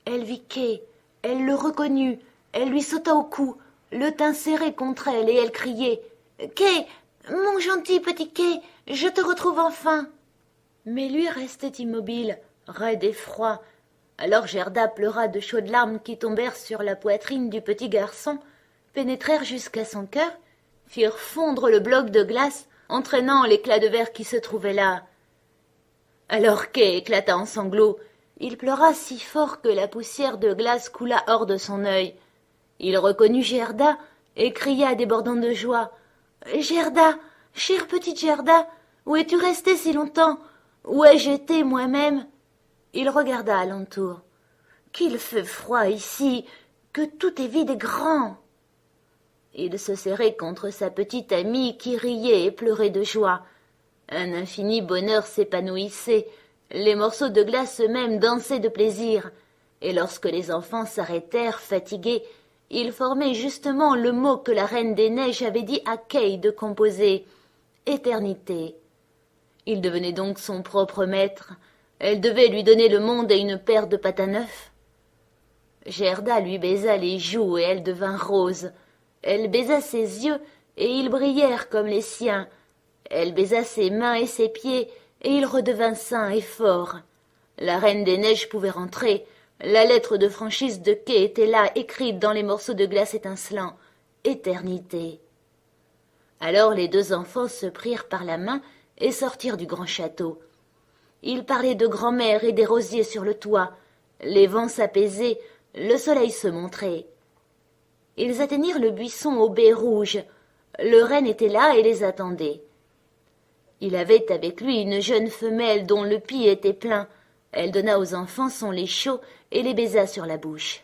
Elle vit Kay, elle le reconnut, elle lui sauta au cou, le tint serré contre elle et elle criait « Kay, mon gentil petit Kay, je te retrouve enfin !» Mais lui restait immobile, raide et froid. Alors Gerda pleura de chaudes larmes qui tombèrent sur la poitrine du petit garçon, pénétrèrent jusqu'à son cœur, firent fondre le bloc de glace, entraînant l'éclat de verre qui se trouvait là. Alors Kay éclata en sanglots. Il pleura si fort que la poussière de glace coula hors de son œil. Il reconnut Gerda et cria débordant de joie. « Gerda, chère petite Gerda, où es-tu restée si longtemps? Où ai-je été moi-même » Il regarda alentour. « Qu'il fait froid ici, que tout est vide et grand !» Il se serrait contre sa petite amie qui riait et pleurait de joie. Un infini bonheur s'épanouissait, les morceaux de glace eux-mêmes dansaient de plaisir, et lorsque les enfants s'arrêtèrent fatigués, ils formaient justement le mot que la Reine des Neiges avait dit à Kay de composer, « éternité ». Il devenait donc son propre maître, elle devait lui donner le monde et une paire de patins neufs. Gerda lui baisa les joues et elle devint rose. Elle baisa ses yeux et ils brillèrent comme les siens. Elle baisa ses mains et ses pieds et il redevint sain et fort. La Reine des Neiges pouvait rentrer. La lettre de franchise de Kay était là, écrite dans les morceaux de glace étincelants. Éternité. Alors les deux enfants se prirent par la main et sortirent du grand château. Ils parlaient de grand-mère et des rosiers sur le toit. Les vents s'apaisaient, le soleil se montrait. Ils atteignirent le buisson aux baies rouges. Le renne était là et les attendait. Il avait avec lui une jeune femelle dont le pis était plein. Elle donna aux enfants son lait chaud et les baisa sur la bouche.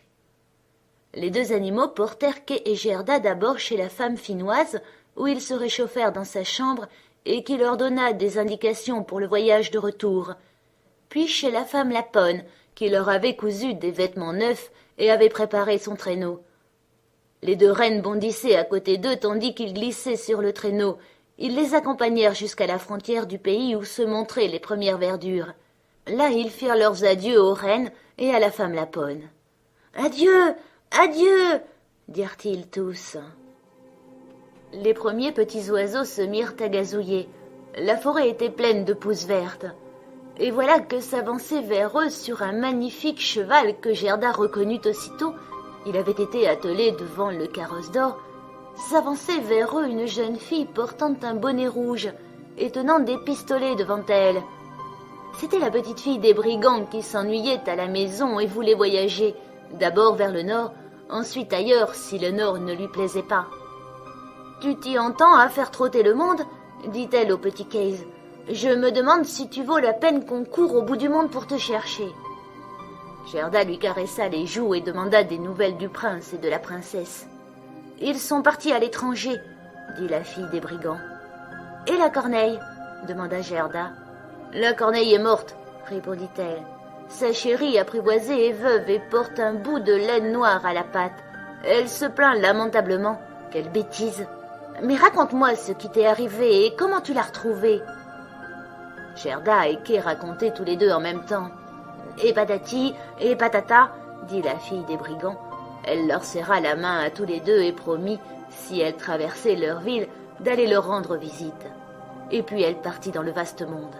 Les deux animaux portèrent Kay et Gerda d'abord chez la femme finnoise, où ils se réchauffèrent dans sa chambre et qui leur donna des indications pour le voyage de retour. Puis chez la femme Lapone, qui leur avait cousu des vêtements neufs et avait préparé son traîneau. Les deux rennes bondissaient à côté d'eux tandis qu'ils glissaient sur le traîneau. Ils les accompagnèrent jusqu'à la frontière du pays où se montraient les premières verdures. Là, ils firent leurs adieux aux rennes et à la femme Lapone. « Adieu, adieu !» dirent-ils tous. Les premiers petits oiseaux se mirent à gazouiller. La forêt était pleine de pousses vertes. Et voilà que s'avançait vers eux sur un magnifique cheval que Gerda reconnut aussitôt, il avait été attelé devant le carrosse d'or, s'avançait vers eux une jeune fille portant un bonnet rouge et tenant des pistolets devant elle. C'était la petite fille des brigands qui s'ennuyait à la maison et voulait voyager, d'abord vers le nord, ensuite ailleurs si le nord ne lui plaisait pas. « Tu t'y entends à faire trotter le monde ?» dit-elle au petit Case. « Je me demande si tu vaux la peine qu'on court au bout du monde pour te chercher. » Gerda lui caressa les joues et demanda des nouvelles du prince et de la princesse. « Ils sont partis à l'étranger, » dit la fille des brigands. « Et la corneille ?» demanda Gerda. « La corneille est morte, » répondit-elle. « Sa chérie apprivoisée est veuve et porte un bout de laine noire à la patte. Elle se plaint lamentablement. Quelle bêtise ! Mais raconte-moi ce qui t'est arrivé et comment tu l'as retrouvée. » Gerda et Kay racontaient tous les deux en même temps. « Et patati, et patata » dit la fille des brigands. Elle leur serra la main à tous les deux et promit, si elles traversaient leur ville, d'aller leur rendre visite. Et puis elle partit dans le vaste monde.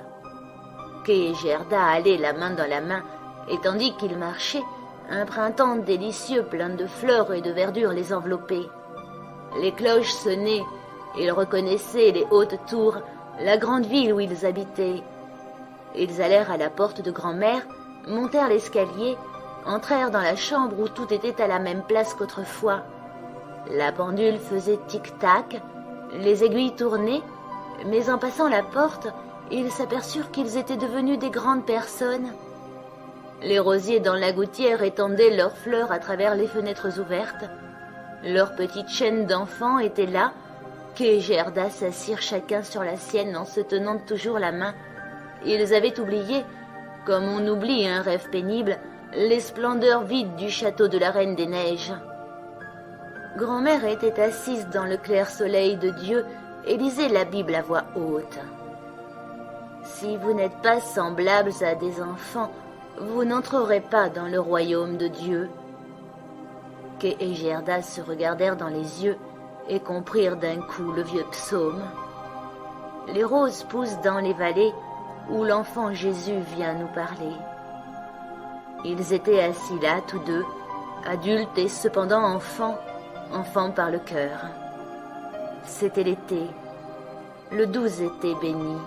Kay et Gerda allaient la main dans la main, et tandis qu'ils marchaient, un printemps délicieux plein de fleurs et de verdure les enveloppait. Les cloches sonnaient, ils reconnaissaient les hautes tours, la grande ville où ils habitaient. Ils allèrent à la porte de grand-mère, montèrent l'escalier, entrèrent dans la chambre où tout était à la même place qu'autrefois. La pendule faisait tic-tac, les aiguilles tournaient, mais en passant la porte, ils s'aperçurent qu'ils étaient devenus des grandes personnes. Les rosiers dans la gouttière étendaient leurs fleurs à travers les fenêtres ouvertes. Leurs petites chaînes d'enfants étaient là, Kay et Gerda s'assirent chacun sur la sienne en se tenant toujours la main. Ils avaient oublié, comme on oublie un rêve pénible, les splendeurs vides du château de la Reine des Neiges. Grand-mère était assise dans le clair soleil de Dieu et lisait la Bible à voix haute. « Si vous n'êtes pas semblables à des enfants, vous n'entrerez pas dans le royaume de Dieu. » Kay et Gerda se regardèrent dans les yeux et comprirent d'un coup le vieux psaume. Les roses poussent dans les vallées où l'enfant Jésus vient nous parler. Ils étaient assis là, tous deux, adultes et cependant enfants par le cœur. C'était l'été, le doux été béni.